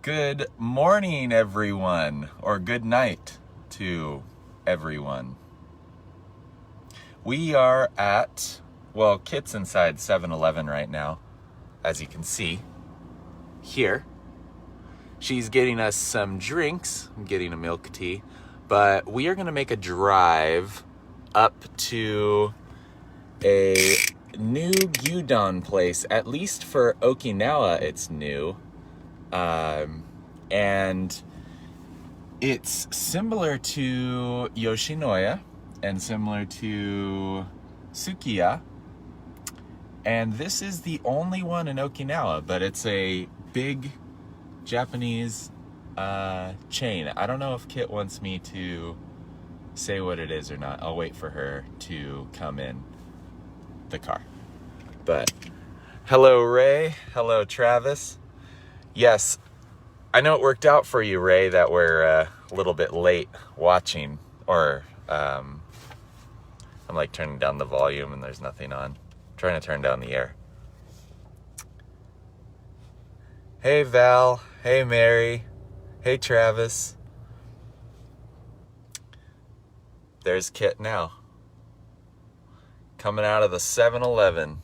Good morning, everyone, or good night to everyone. We are at, well, Kit's inside 7-Eleven right now, as you can see here. She's getting us some drinks. I'm getting a milk tea, but we are going to make a drive up to a new gyudon place. At least for Okinawa, it's new. And it's similar to Yoshinoya and similar to Sukiya. And this is the only one in Okinawa, but it's a big Japanese chain. I don't know if Kit wants me to say what it is or not. I'll wait for her to come in the car. But hello, Ray. Hello, Travis. Yes, I know it worked out for you, Ray, that we're a little bit late watching, or I'm like turning down the volume and there's nothing on. I'm trying to turn down the air. Hey, Val. Hey, Mary. Hey, Travis. There's Kit now. Coming out of the 7-Eleven.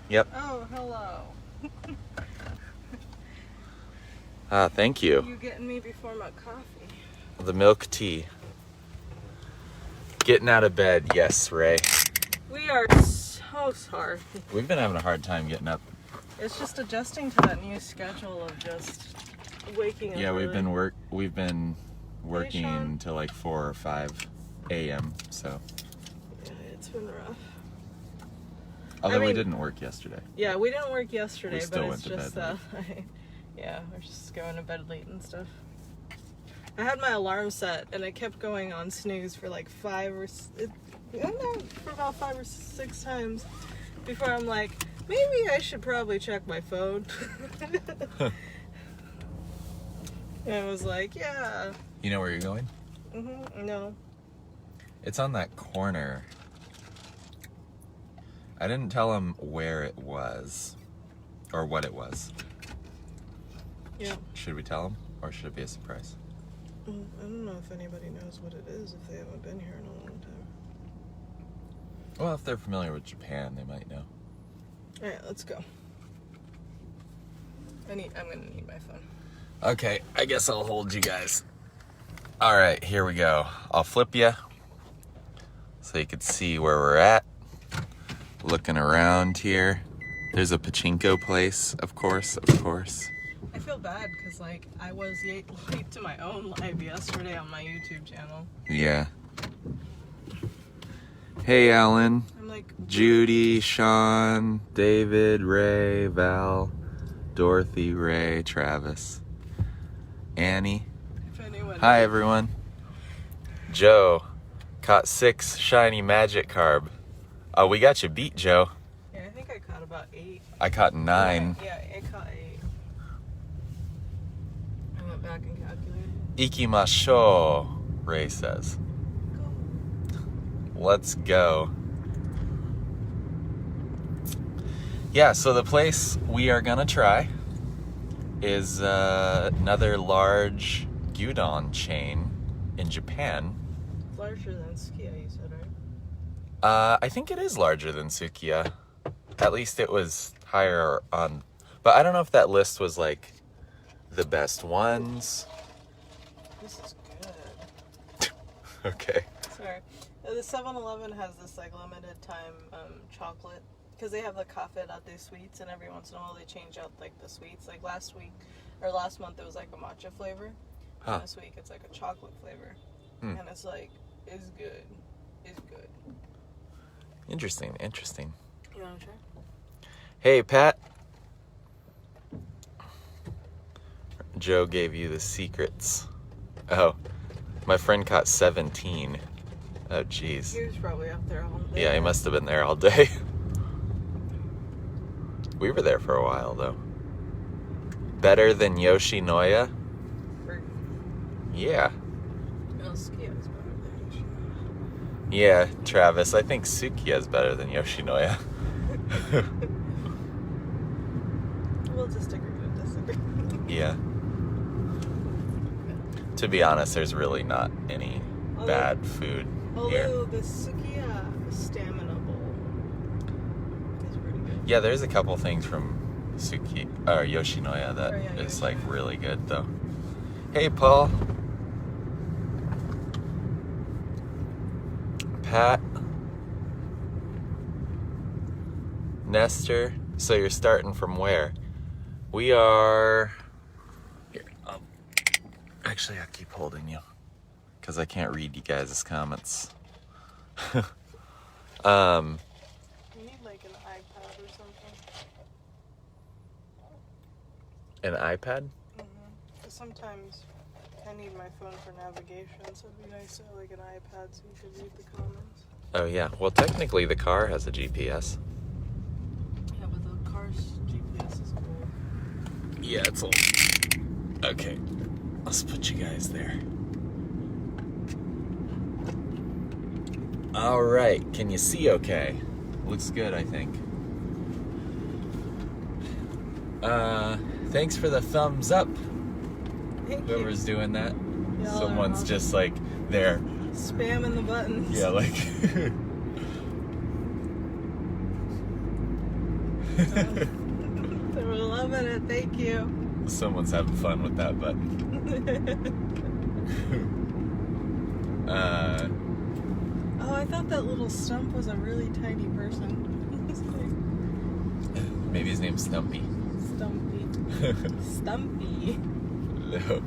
Yep. Oh, hello. Thank you. You getting me before my coffee? The milk tea. Getting out of bed, yes, Ray. We are so sorry. We've been having a hard time getting up. It's just adjusting to that new schedule of just waking up. Yeah, early. we've been working Sean. till like 4 or 5 a.m. So. Yeah, it's been rough. Although we didn't work yesterday. Yeah, we didn't work yesterday, We still but went it's to just bed yeah, we're just going to bed late and stuff. I had my alarm set and it kept going on snooze for like for about 5 or 6 times before I'm like, maybe I should probably check my phone. And I was like, yeah. You know where you're going? No. It's on that corner. I didn't tell him where it was or what it was. Yeah. Should we tell him or should it be a surprise? I don't know if anybody knows what it is if they haven't been here in a long time. Well, if they're familiar with Japan, they might know. All right, let's go. I'm gonna need my phone. Okay, I guess I'll hold you guys. All right, here we go. I'll flip you so you can see where we're at. Looking around here. There's a pachinko place, of course. I feel bad because like I was late to my own live yesterday on my YouTube channel. Yeah. Hey, Alan. I'm like, Judy, Sean, David, Ray, Val, Dorothy, Ray, Travis, Annie. if anyone. Hi, everyone. Joe caught 6 shiny magic carb. Oh, we got you beat, Joe. Yeah, I think I caught about 8. I caught 9. Yeah, I caught 8. I went back and calculated. Ikimashou, Ray says. Let's go. Yeah, so the place we are gonna try is another large gyudon chain in Japan. Larger than Sukiya, you said, right? I think it is larger than Sukiya. At least it was higher on, but I don't know if that list was like the best ones. This is good. Okay. Sorry. The 7-Eleven has this like limited time chocolate because they have the cafe latte sweets, and every once in a while they change out like the sweets. Like last month it was like a matcha flavor. Huh. And this week it's like a chocolate flavor. And it's like, it's good. It's good. Interesting. You want to try? Hey, Pat. Joe gave you the secrets. Oh, my friend caught 17. Oh, jeez. He was probably out there all day. Yeah, he must have been there all day. We were there for a while, though. Better than Yoshinoya? Yeah. Sukiya's better than Yoshinoya. Yeah, Travis, I think Sukiya's better than Yoshinoya. we'll just agree to disagree. Yeah. To be honest, there's really not any bad food here. Although the Sukiya stamina bowl is pretty good. Yeah, there's a couple things from Yoshinoya that is Yoshinoya. like really good though. Hey, Paul. Pat. Nestor. So you're starting from where? We are... Here, actually, I'll keep holding you because I can't read you guys' comments. You need like an iPad or something. An iPad? Sometimes I need my phone for navigation, so it'd be nice to have like an iPad so you could read the comments. Oh yeah. Well, technically the car has a GPS. Yeah, but the car's GPS is old. Yeah, it's old. Okay. Let's put you guys there. All right. Can you see okay? Looks good, I think. Thanks for the thumbs up. Thank Whoever's doing that. Y'all Someone's are just like there. spamming the buttons. Yeah, like. They were loving it. Thank you. Someone's having fun with that button. Oh, I thought that little stump was a really tiny person. Maybe his name's Stumpy. Stumpy. Stumpy. No.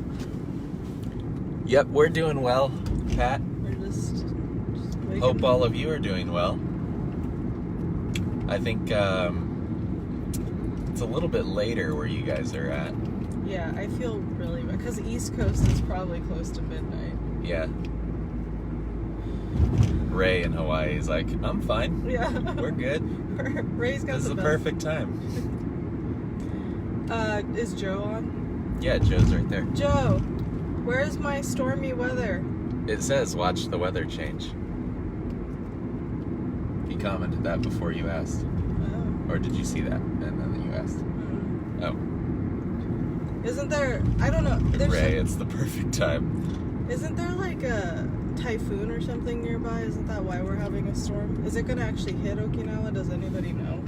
Yep, we're doing well, Pat. We're just waking Hope up. all of you are doing well. I think it's a little bit later where you guys are at. Yeah, I feel really bad because the East Coast is probably close to midnight. Yeah. Ray in Hawaii is like, I'm fine. Yeah. We're good. Ray's got This is the the best. perfect time. Is Joe on? Yeah, Joe's right there. Joe, where's my stormy weather? It says, watch the weather change. He commented that before you asked. Oh. Or did you see that and then you asked? Oh. Isn't there, I don't know. Ray, it's the perfect time. Isn't there like a typhoon or something nearby? Isn't that why we're having a storm? Is it going to actually hit Okinawa? Does anybody know?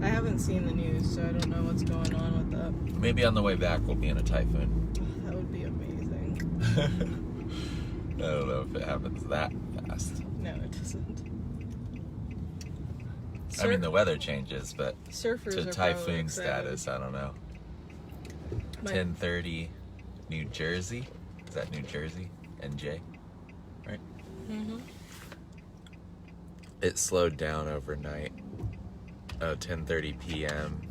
I haven't seen the news, so I don't know what's going on with that. Maybe on the way back we'll be in a typhoon. That would be amazing. I don't know if it happens that fast. No, it doesn't. I mean, the weather changes, but Surfers to are typhoon probably excited. status, I don't know. My- 10:30, New Jersey. Is that New Jersey? NJ, right? Mhm. It slowed down overnight. Oh, 10:30 p.m.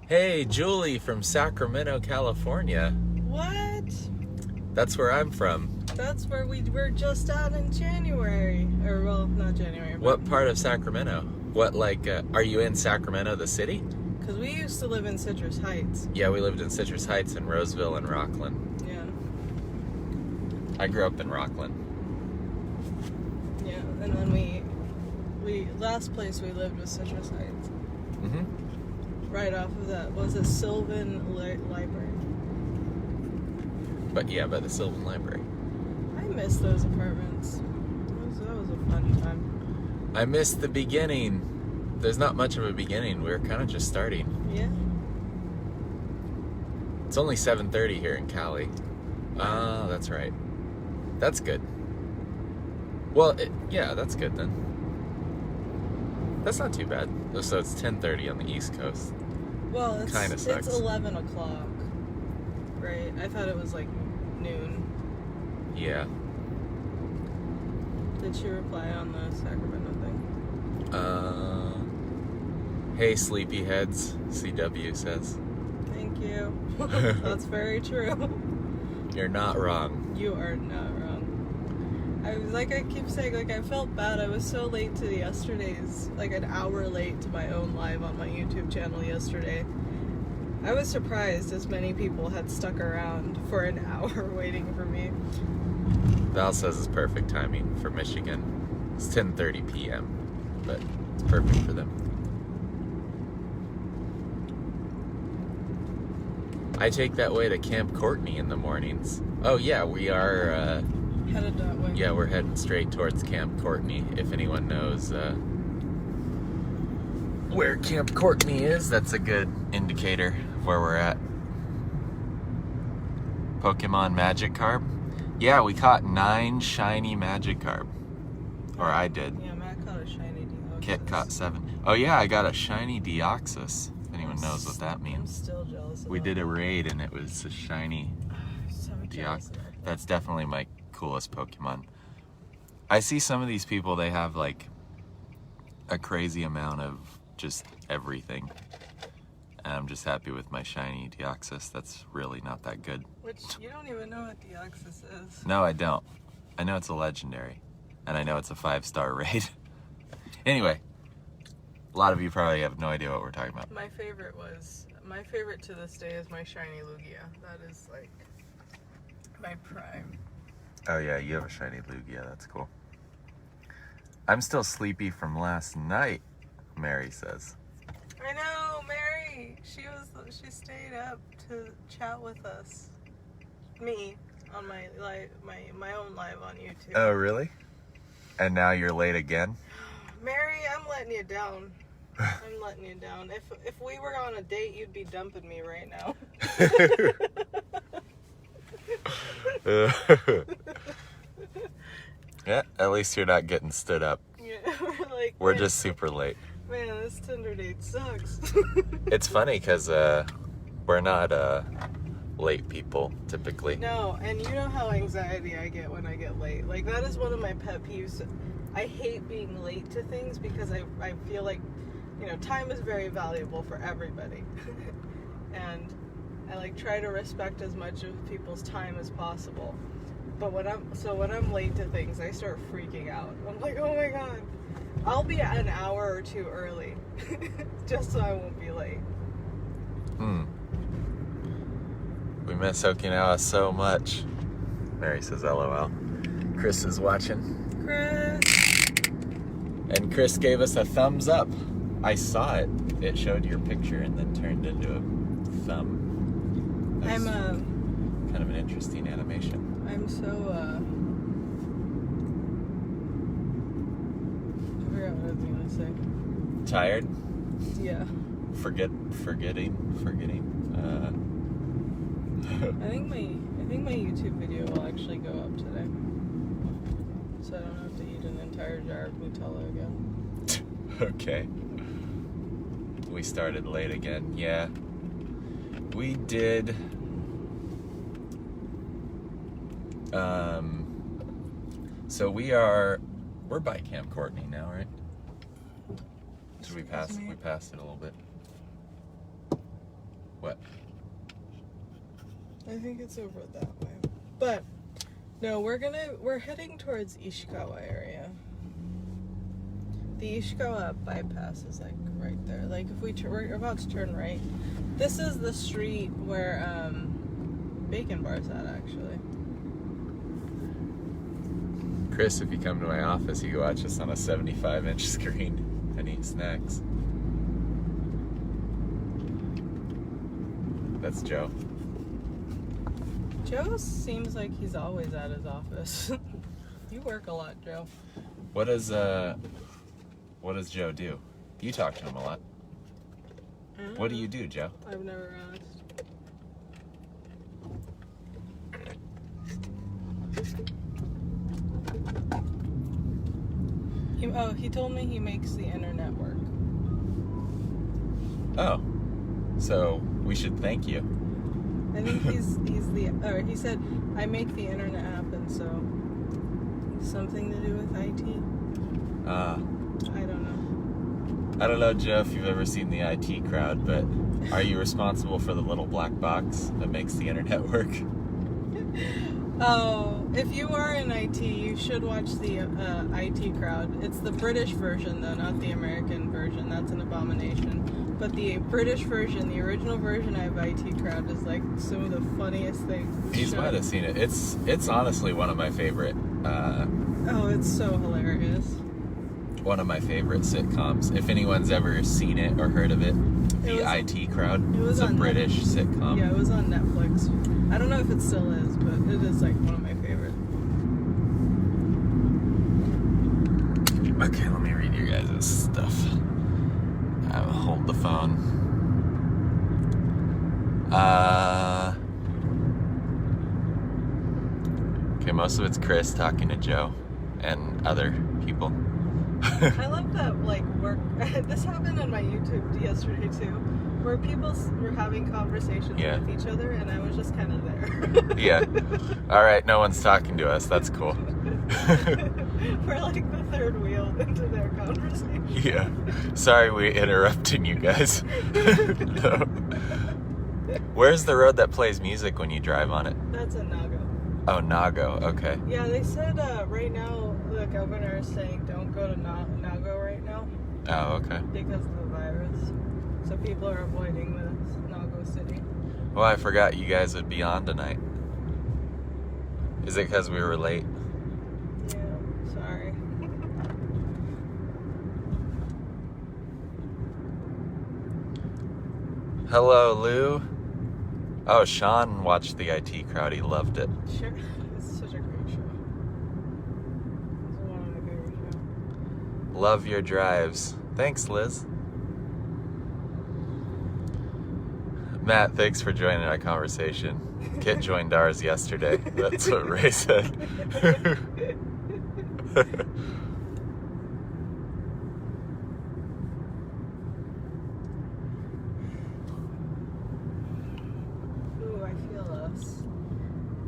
Hey, Julie from Sacramento, California. What? That's where I'm from. That's where we were just at in January. Or, well, not January. What part of Sacramento? What, like, are you in Sacramento, the city? Because we used to live in Citrus Heights. Yeah, we lived in Citrus Heights and Roseville and Rockland. Yeah. I grew up in Rockland. Yeah. And then we last place we lived was Citrus Heights. Mm-hmm. Right off of that. Was it Sylvan Library? But yeah, by the Sylvan Library. I miss those apartments. That was a fun time. I missed the beginning. There's not much of a beginning. We're kind of just starting. Yeah. It's only 7:30 here in Cali. Ah, that's right. That's good. Well, yeah, that's good then. That's not too bad. So it's 10:30 on the East Coast. Well, Kinda sucks. it's 11 o'clock. Right? I thought it was like noon. Yeah. Did she reply on the Sacramento thing? Hey, sleepyheads, CW says. Thank you. That's very true. You're not wrong. You are not wrong. I was like, I keep saying, like, I felt bad. I was so late to yesterday's, like an hour late to my own live on my YouTube channel yesterday. I was surprised as many people had stuck around for an hour waiting for me. Val says it's perfect timing for Michigan. It's 10:30 p.m. but it's perfect for them. I take that way to Camp Courtney in the mornings. Oh yeah, we are Headed that way. yeah, we're heading straight towards Camp Courtney. If anyone knows where Camp Courtney is, that's a good indicator of where we're at. Pokemon Magikarp. Yeah, we caught 9 shiny Magikarp. Or I did. Yeah, Matt caught a shiny Deoxys. Kit caught 7. Oh yeah, I got a shiny Deoxys. If anyone knows what that I'm means. still jealous of We that. did a raid and it was a shiny So jealous Deoxys. of that. That's definitely my coolest Pokemon. I see some of these people, they have like a crazy amount of just everything. And I'm just happy with my shiny Deoxys. That's really not that good. Which, you don't even know what Deoxys is. No, I don't. I know it's a legendary. And I know it's a 5-star raid. Anyway, a lot of you probably have no idea what we're talking about. My favorite to this day is my shiny Lugia. That is like my prime. Oh yeah, you have a shiny Lugia. That's cool. I'm still sleepy from last night, Mary says. I know, Mary. She stayed up to chat with us. Me on my own live on YouTube. Oh really? And now you're late again? Mary, I'm letting you down. I'm letting you down. If we were on a date, you'd be dumping me right now. Yeah, at least you're not getting stood up. Yeah, we're We're man, just super late. Man, this Tinder date sucks. It's funny because we're not late people typically. No, and you know how anxiety I get when I get late. Like, that is one of my pet peeves. I hate being late to things because I feel like, time is very valuable for everybody. And I try to respect as much of people's time as possible. But when I'm late to things, I start freaking out. I'm like, oh my god. I'll be an hour or 2 early just so I won't be late. We miss Okinawa so much. Mary says LOL. Chris is watching. Chris. And Chris gave us a thumbs up. I saw it. It showed your picture and then turned into a thumb. That's kind of an interesting animation. I'm so I forgot what I was gonna say. Tired? Yeah. Forgetting. I think my YouTube video will actually go up today. So I don't have to eat an entire jar of Nutella again. Okay. We started late again. Yeah. We did. So we're by Camp Courtney now, right? Did we pass? We passed it a little bit. What? I think it's over that way. But no, we're heading towards Ishikawa area. The Ishikawa bypass is right there. If we're about to turn right. This is the street where Bacon Bar's at, actually. Chris, if you come to my office, you can watch us on a 75-inch screen and eat snacks. That's Joe. Joe seems like he's always at his office. You work a lot, Joe. What does Joe do? You talk to him a lot. What do you do, Joe? I've never asked. He told me he makes the internet work. Oh, so we should thank you. I think he said I make the internet happen, so something to do with IT. I don't know. I don't know, Joe, if you've ever seen the IT crowd, but are you responsible for the little black box that makes the internet work? Oh, if you are in IT, you should watch the IT crowd. It's the British version, though, not the American version. That's an abomination. But the British version, the original version of IT crowd, is some of the funniest things. You might have seen it. It's honestly one of my favorite. Oh, it's so hilarious. one of my favorite sitcoms. If anyone's ever seen it or heard of it, The IT Crowd. It's a British sitcom. Yeah, it was on Netflix. I don't know if it still is, but it is like one of my favorite. Okay, let me read your guys' stuff. I'll hold the phone. Okay, most of it's Chris talking to Joe and other people. I love that, like, this happened on my YouTube yesterday too, where people were having conversations with each other, and I was just kind of there. Yeah. All right, no one's talking to us. That's cool. We're like the third wheel into their conversation. Yeah. Sorry we're interrupting you guys. No. Where's the road that plays music when you drive on it? That's a Nago. Oh, Nago. Okay. Yeah, they said right now the governor is saying don't go to Nago right now. Oh, okay. Because of the virus. So people are avoiding the Nago city. Well, I forgot you guys would be on tonight. Is it because we were late? Yeah, sorry. Hello, Lou. Oh, Sean watched the IT Crowd. He loved it. Sure. It's such a great show. It's one of my favorite shows. Love your drives. Thanks, Liz. Matt, thanks for joining our conversation. Kit joined ours yesterday. That's what Ray said. Ooh, I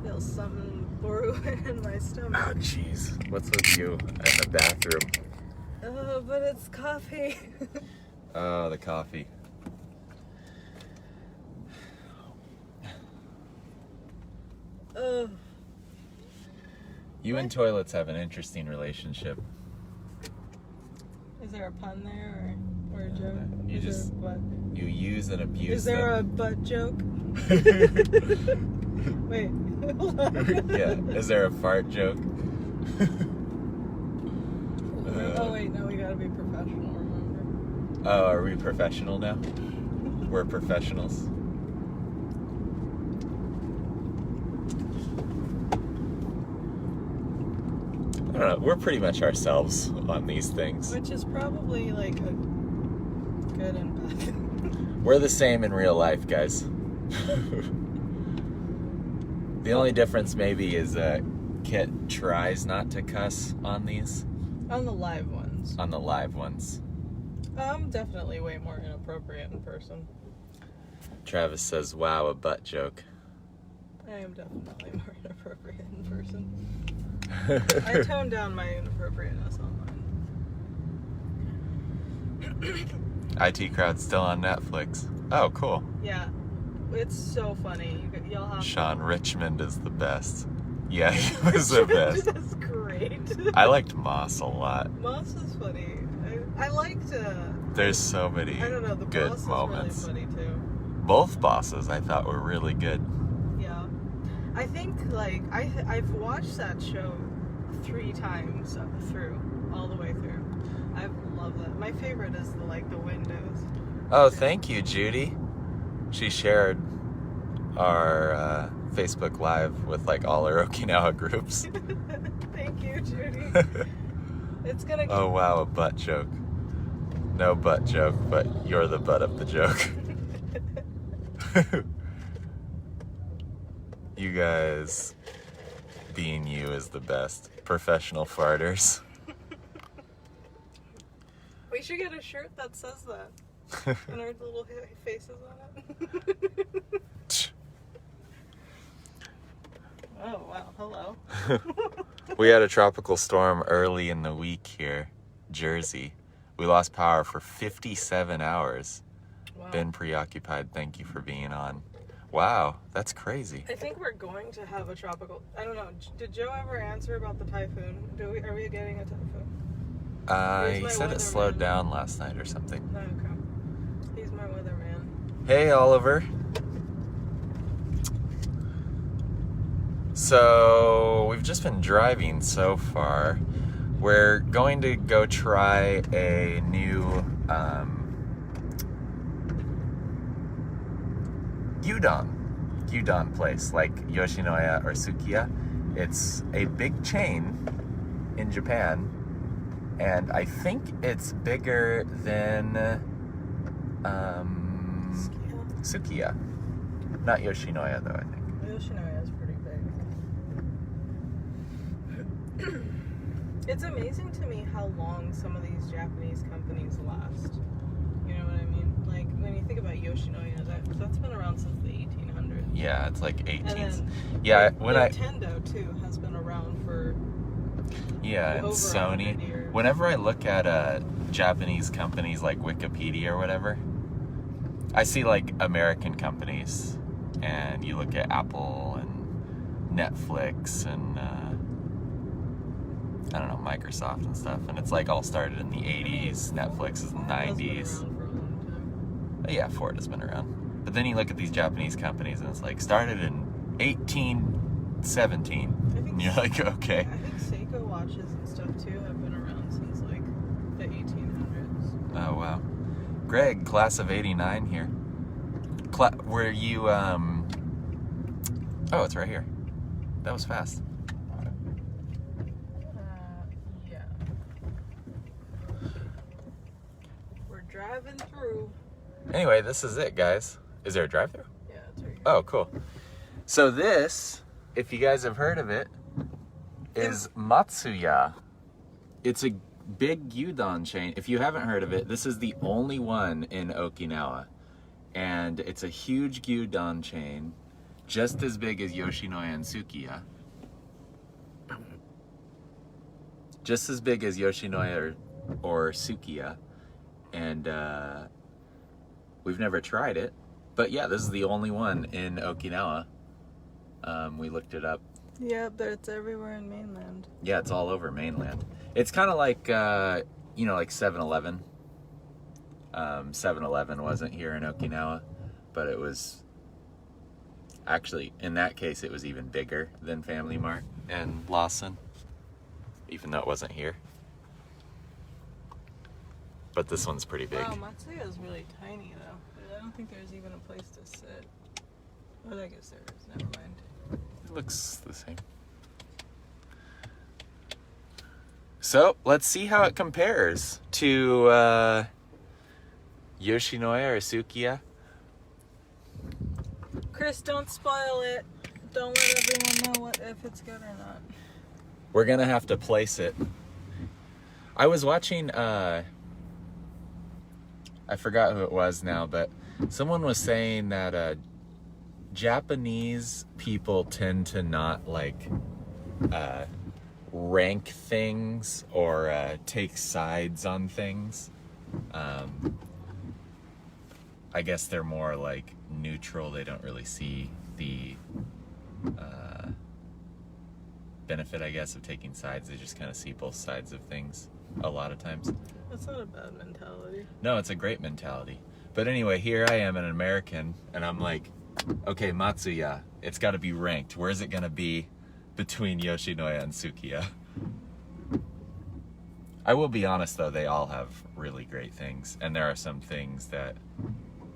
feel something brewing in my stomach. Oh, jeez. What's with you in the bathroom? Oh, but it's coffee. Oh, the coffee. You and toilets have an interesting relationship. Is there a pun there or a joke? You use and abuse Is there them. a butt joke? Wait. Yeah. Is there a fart joke? Oh wait, no, we gotta be professional, remember? Oh, are we professional now? We're professionals. I don't know. We're pretty much ourselves on these things. Which is probably like a good and bad. We're the same in real life, guys. The only difference maybe is Kit tries not to cuss on these. On the live ones. On the live ones. I'm definitely way more inappropriate in person. Travis says, wow, a butt joke. I am definitely more inappropriate in person. I tone down my inappropriateness online. IT Crowd's still on Netflix. Oh, cool. Yeah. It's so funny. You'll have Sean Richmond is the best. Yeah, he was the best. That's great. I liked Moss a lot. Moss is funny. I liked There's so many I don't know, the good boss moments. is really funny too. Both bosses I thought were really good. Yeah. I think like I've watched that show 3 times all the way through. I love that. My favorite is the windows. Oh, thank you, Judy. She shared our Facebook Live with like all our Okinawa groups. Thank you, Judy. It's gonna get... Oh wow, a butt joke. No butt joke, but you're the butt of the joke. You guys being you is the best. Professional farters. We should get a shirt that says that. And our little faces on it. Oh, wow. Hello. We had a tropical storm early in the week here, Jersey. We lost power for 57 hours. Wow. Been preoccupied. Thank you for being on. Wow, that's crazy. I think we're going to have a tropical... I don't know. Did Joe ever answer about the typhoon? Are we getting a typhoon? He said it slowed down last night or something. No, okay. He's my weatherman. Hey, Oliver. So, we've just been driving so far. We're going to go try a new gyudon place like Yoshinoya or Sukiya. It's a big chain in Japan, and I think it's bigger than Sukiya. Not Yoshinoya though, I think. Yoshinoya is pretty big. It's amazing to me how long some of these Japanese companies last. You know what I mean? Like, when you think about Yoshinoya, that's been around since the 1800s. Yeah, it's like 18th. And yeah, when Nintendo too has been around for and over Sony. 100 years. Whenever I look at Japanese companies like Wikipedia or whatever, I see like American companies, and you look at Apple and Netflix and I don't know, Microsoft and stuff, and it's like all started in the 80s. Netflix is in the 90s. Yeah, Ford has been around. But then you look at these Japanese companies and it's like started in 1817. And you're like, okay. I think Seiko watches and stuff too have been around since like the 1800s. Oh, wow. Greg, class of 89 here. Were you, oh, it's right here. That was fast. Yeah. We're driving through. Anyway, this is it, guys. Is there a drive-thru? Yeah, it's right here. Oh, cool. So this, if you guys have heard of it, is Matsuya. It's a big gyudon chain. If you haven't heard of it, this is the only one in Okinawa. And it's a huge gyudon chain, just as big as Yoshinoya and Sukiya. Just as big as Yoshinoya or Sukiya. And we've never tried it. But yeah, this is the only one in Okinawa. We looked it up. Yeah, but it's everywhere in mainland. Yeah, it's all over mainland. It's kind of like, you know, like 7-Eleven. 7-Eleven wasn't here in Okinawa, but it was actually, in that case, it was even bigger than Family Mart and Lawson, even though it wasn't here. But this one's pretty big. Wow, Matsuya is really tiny though. I don't think there's even a place to sit. Well, I guess there is. Never mind. It looks the same. So let's see how it compares to Yoshinoya or Sukiya. Chris, don't spoil it. Don't let everyone know if it's good or not. We're gonna have to place it. I was watching, I forgot who it was now, but someone was saying that Japanese people tend to not like rank things or take sides on things. I guess they're more like neutral. They don't really see the benefit, I guess, of taking sides. They just kind of see both sides of things a lot of times. That's not a bad mentality. No, it's a great mentality. But anyway, here I am, an American, and I'm like, okay, Matsuya, it's got to be ranked. Where is it going to be between Yoshinoya and Sukiya? I will be honest, though, they all have really great things. And there are some things that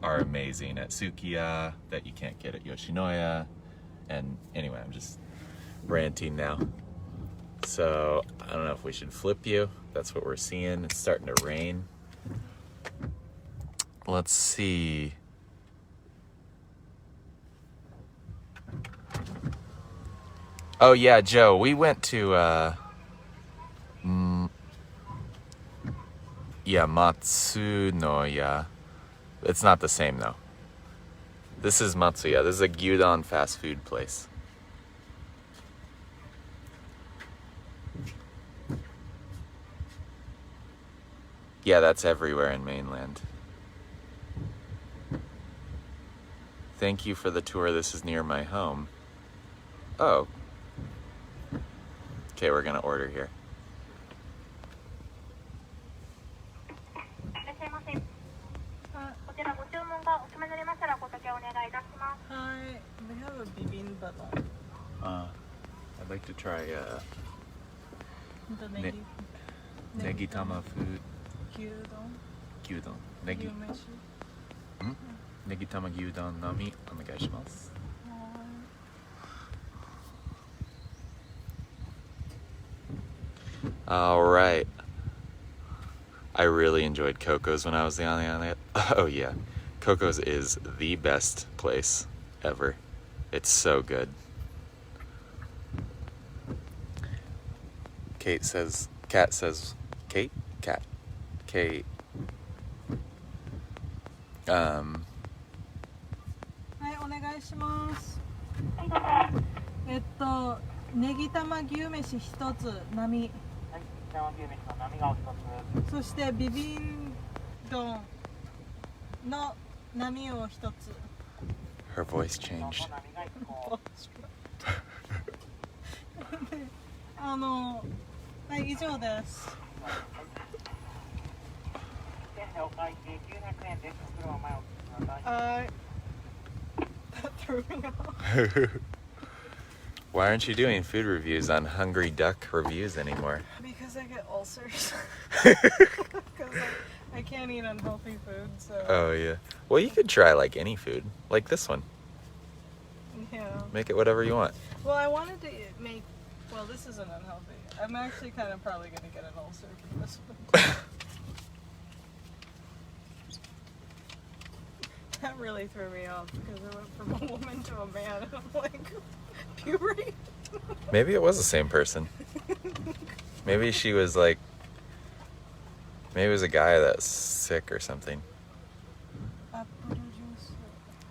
are amazing at Sukiya that you can't get at Yoshinoya. And anyway, I'm just ranting now. So I don't know if we should flip you. That's what we're seeing. It's starting to rain. Let's see. Oh yeah, Joe, we went to Matsunoya. It's not the same though. This is Matsuya. This is a gyudon fast food place. Yeah, that's everywhere in mainland. Thank you for the tour. This is near my home. Oh. Okay, we're gonna order here. Hi, we have a bibimbap. I'd like to try The negi. Negitama food. 牛丼 Gyudon. 牛 Negi. 飯 Negitama gyudon nami onegaishimasu. All right. I really enjoyed Coco's when I was on it. Oh yeah, Coco's is the best place ever. It's so good. Kat says, Kate? Cat. Kate. はいお願いしますネギ玉牛飯一つ並そしてビビン丼の並を一つ Her voice changed. はい以上ですはい That threw me off. Why aren't you doing food reviews on Hungry Duck Reviews anymore? Because I get ulcers. Because I can't eat unhealthy food, so... Oh yeah. Well, you could try like any food, like this one. Yeah. Make it whatever you want. Well, I wanted to make... Well, this isn't unhealthy. I'm actually kind of probably going to get an ulcer from this one. That really threw me off because I went from a woman to a man and I'm like, puberty? Maybe it was the same person. Maybe she was like... Maybe it was a guy that's sick or something. Apple juice.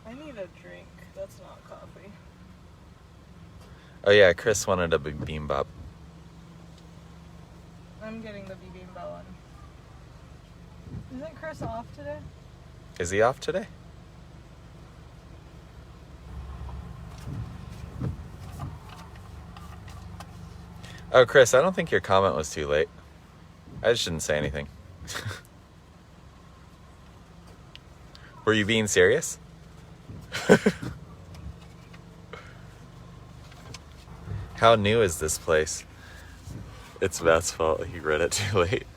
I need a drink. That's not coffee. Oh yeah, Chris wanted a bibimbap. I'm getting the bibimbap one. Isn't Chris off today? Is he off today? Oh, Chris, I don't think your comment was too late. I just didn't say anything. Were you being serious? How new is this place? It's Matt's fault. He read it too late.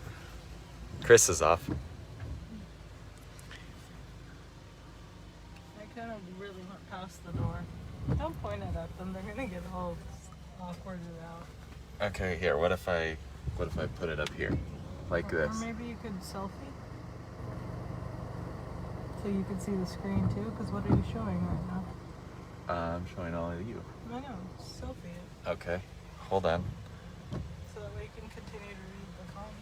Chris is off. I kind of really went past the door. Don't point it at them. They're gonna get all awkwarded out. Okay, here. What if I put it up here, like Or this? maybe you could selfie. So you could see the screen too. Because what are you showing right now? I'm showing all of you. I know. Selfie it. Okay, hold on. So that way you can continue to read the comment.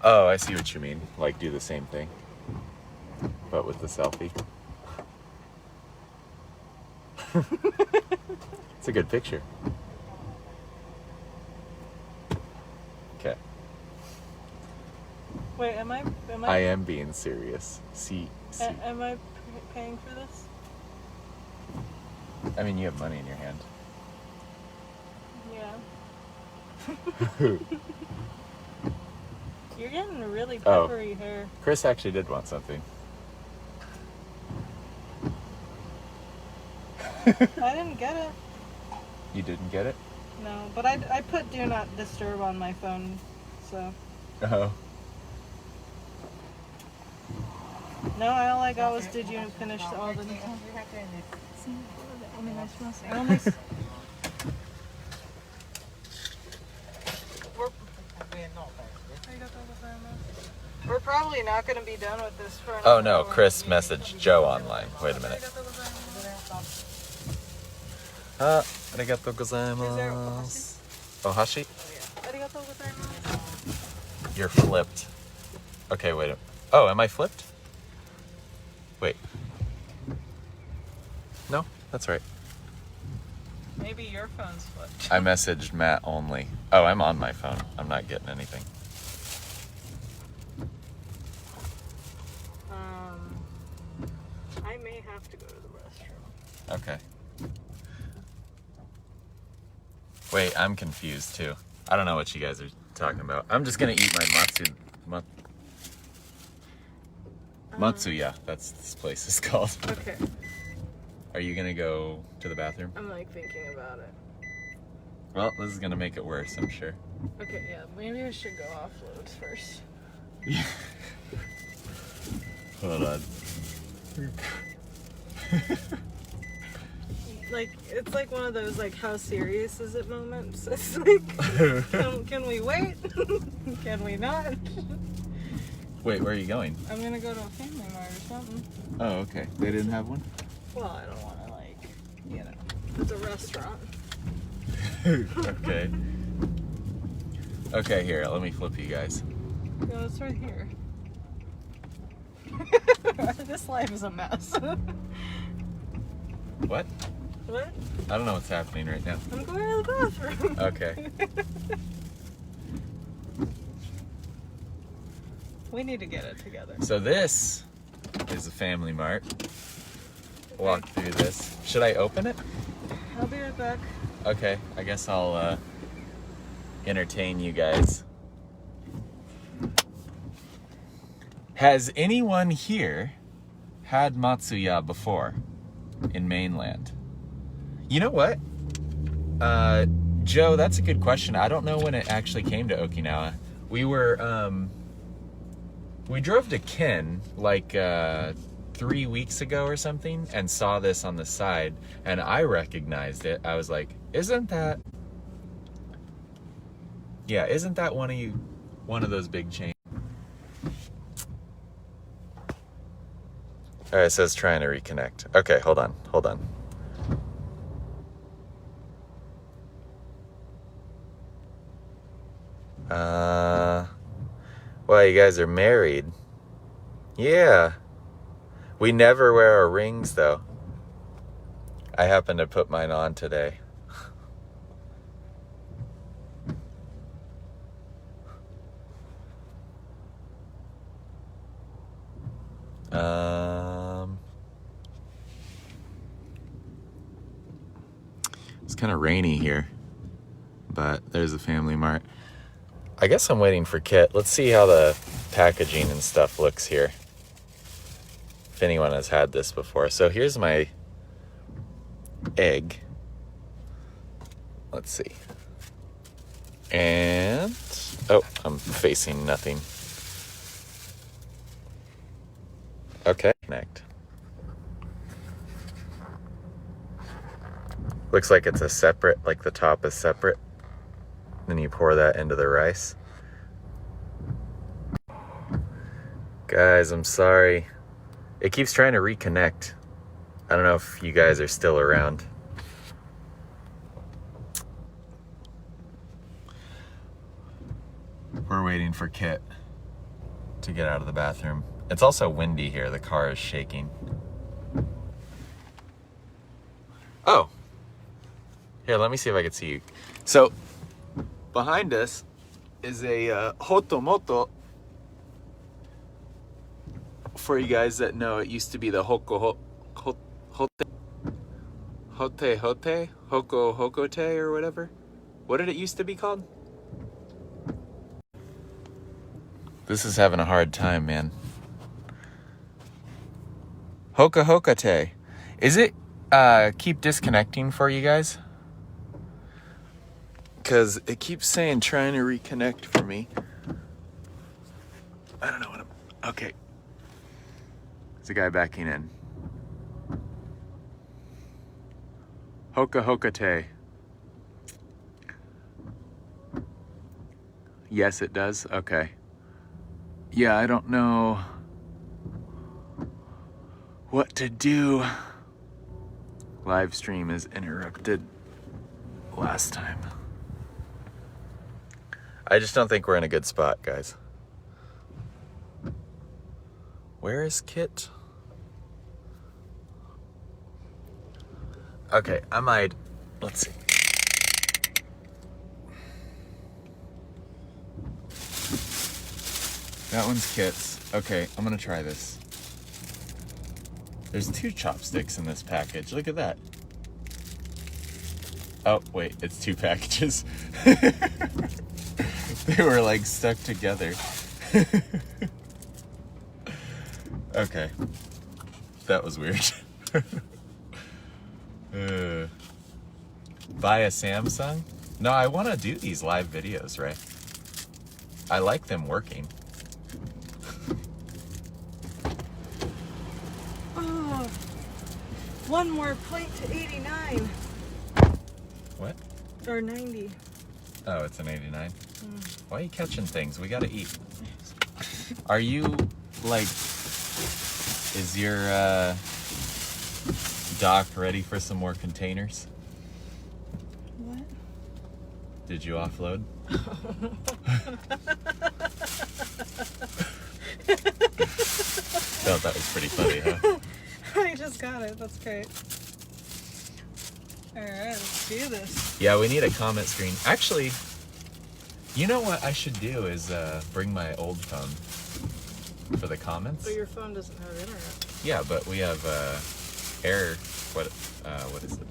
Oh, I see what you mean. Like do the same thing, but with the selfie. It's a good picture. Okay. Wait, am I? I am being serious. See. Am I paying for this? I mean, you have money in your hand. Yeah. You're getting really Oh. peppery hair. Chris actually did want something. I didn't get it. You didn't get it? No, but I put do not disturb on my phone, so. Oh. No, all I got was did you finish all the... I only... We're probably not going to be done with this for another Oh no, hour. Chris messaged Joe online. Wait a minute. Arigatou gozaimasu. Ohashi? You're flipped. Okay, wait. Oh, am I flipped? Wait. No, that's right. Maybe your phone's flipped. I messaged Matt only. Oh, I'm on my phone. I'm not getting anything. I may have to go to the restroom. Okay. Wait, I'm confused too. I don't know what you guys are talking about. I'm just gonna eat my Matsuya. That's what this place is called. Okay. Are you gonna go to the bathroom? I'm like thinking about it. Well, this is gonna make it worse, I'm sure. Okay, yeah, maybe I should go offload first. Hold on. Like, it's like one of those, like, how serious is it moments. It's like, can we wait? Can we not? Wait, where are you going? I'm gonna go to a Family Mart or something. Oh, okay. They didn't have one? Well, I don't want to, like, you know, it's a restaurant. Okay. Okay, here, let me flip you guys. No, it's right here. This life is a mess. What? What? I don't know what's happening right now. I'm going to the bathroom. Okay. We need to get it together. So this is a Family Mart. Walk through this. Should I open it? I'll be right back. Okay, I guess I'll entertain you guys. Has anyone here had Matsuya before in mainland? You know what? Joe, that's a good question. I don't know when it actually came to Okinawa. We drove to Ken like 3 weeks ago or something and saw this on the side, and I recognized it. I was like, isn't that one of those big chains? All right, it says trying to reconnect. Okay, hold on. Well, you guys are married. Yeah. We never wear our rings, though. I happened to put mine on today. It's kind of rainy here, but there's a Family Mart. I guess I'm waiting for Kit. Let's see how the packaging and stuff looks here, if anyone has had this before. So here's my egg. Let's see. And, oh, I'm facing nothing. Okay, connect. Looks like it's a separate, like the top is separate. Then you pour that into the rice. Guys, I'm sorry. It keeps trying to reconnect. I don't know if you guys are still around. We're waiting for Kit to get out of the bathroom. It's also windy here. The car is shaking. Oh. Here, let me see if I can see you. So, behind us is a hotomoto. For you guys that know, it used to be the hoko hokote or whatever. What did it used to be called? This is having a hard time, man. Hokate. Is it keep disconnecting for you guys? Because it keeps saying trying to reconnect for me. I don't know what I'm... Okay. There's a guy backing in. Hokate. Yes, it does? Okay. Yeah, I don't know what to do. Live stream is interrupted last time. I just don't think we're in a good spot, guys. Where is Kit? Okay, I might... Let's see. That one's Kit's. Okay, I'm gonna try this. There's 2 chopsticks in this package. Look at that. Oh, wait, it's 2 packages. They were like stuck together. Okay. That was weird. Buy a Samsung? No, I want to do these live videos, right? I like them working. Oh, one more point to 89. What? Or 90. Oh, it's an 89. Why are you catching things? We gotta eat. Are you, like, is your dock ready for some more containers? What? Did you offload? Felt that was pretty funny, huh? I just got it. That's great. Alright, let's do this. Yeah, we need a comment screen. Actually, you know what I should do is bring my old phone for the comments. But your phone doesn't have internet. Yeah, but we have air. What is it?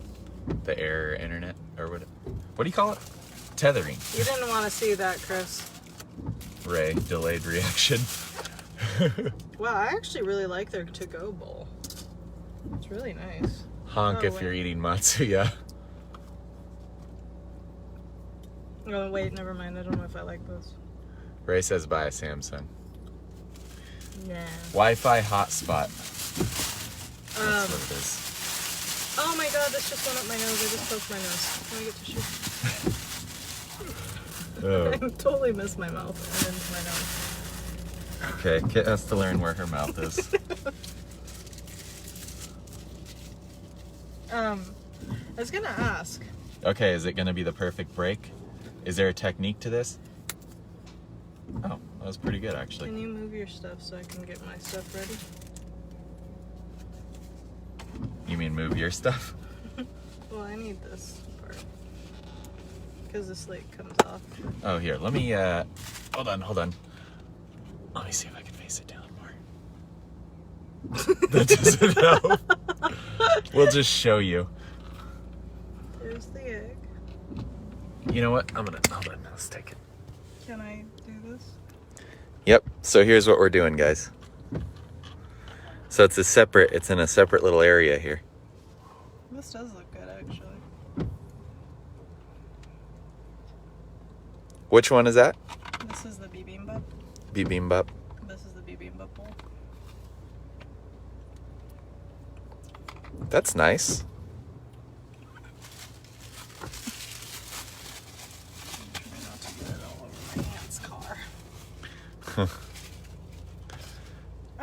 The air internet or what? What do you call it? Tethering. You didn't want to see that, Chris. Ray, delayed reaction. Wow, I actually really like their to-go bowl. It's really nice. Honk Oh, if wait. you're eating Matsuya. Oh, wait, never mind. I don't know if I like those. Ray says buy a Samsung. Nah. Wi-Fi hotspot. That's what it is. Oh my god, this just went up my nose. I just poked my nose. Can I get tissue? Oh. I totally missed my mouth and into my nose. Okay, Kit has to learn where her mouth is. I was gonna ask. Okay, is it gonna be the perfect break? Is there a technique to this? Oh, that was pretty good actually. Can you move your stuff so I can get my stuff ready? You mean move your stuff? Well, I need this part. Because this light comes off. Oh, here, let me, hold on. Let me see if I can face it down more. That doesn't help. We'll just show you. There's the egg. You know what? Hold on, let's take it. Can I do this? Yep, so here's what we're doing, guys. So it's in a separate little area here. This does look good, actually. Which one is that? This is the bibimbap. Bibimbap. This is the bibimbap bowl. That's nice. Try not to get it all over my aunt's car.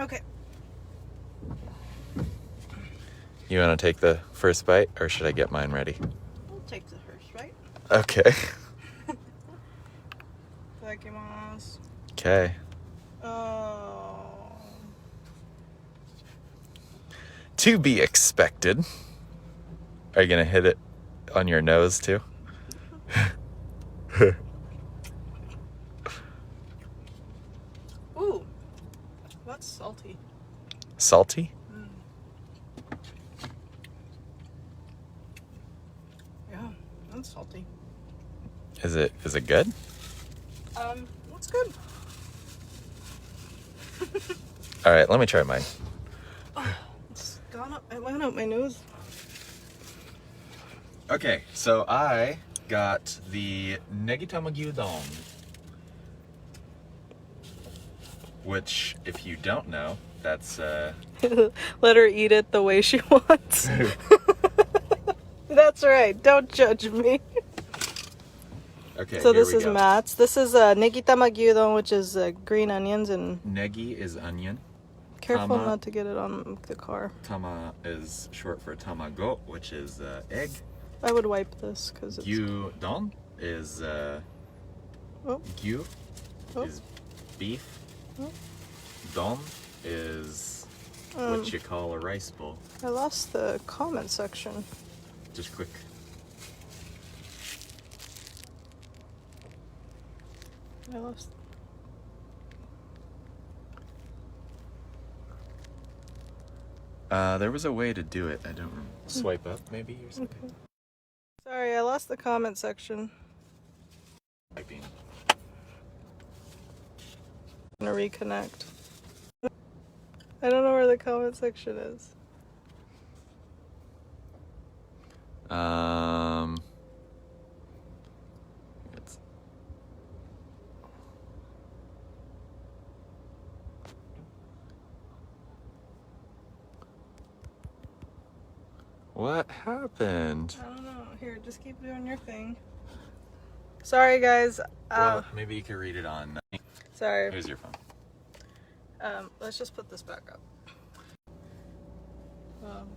Okay. You want to take the first bite, or should I get mine ready? We'll take the first, right? Okay. Zakimasu. Okay. Oh. To be expected. Are you gonna hit it on your nose too? Ooh. That's salty. Salty? Yeah, that's salty. Is it good? That's good. All right, let me try mine. It's gone up. It went up my nose. Okay, so I got the Negitama Gyudon, which, if you don't know, that's Let her eat it the way she wants. That's right. Don't judge me. okay. So here this we is go. Matt's. This is negitama gyudon, which is green onions, and Negi is onion. careful Tama. not to get it on the car. Tama is short for tamago, which is egg. I would wipe this because it's. Gyudon is Oh. gyu Oh. is beef. Oh. Don is what you call a rice bowl. I lost the comment section. Just quick. I lost. There was a way to do it. I don't remember. Swipe up, maybe, or something. Okay. Sorry, I lost the comment section. Typing. I'm gonna reconnect. I don't know where the comment section is. What happened? I don't know. Here, just keep doing your thing. Sorry, guys. Well, maybe you could read it on. Sorry. Here's your phone. Let's just put this back up.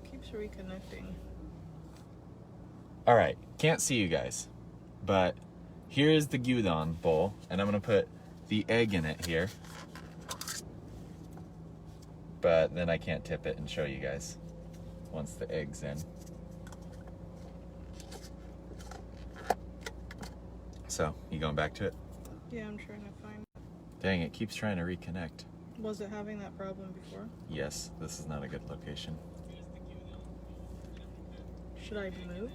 Keeps reconnecting. All right, can't see you guys, but here is the gyudon bowl, and I'm gonna put the egg in it here. But then I can't tip it and show you guys once the egg's in. So, you going back to it? Yeah, I'm trying to find it. Dang, it keeps trying to reconnect. Was it having that problem before? Yes, this is not a good location. Should I move?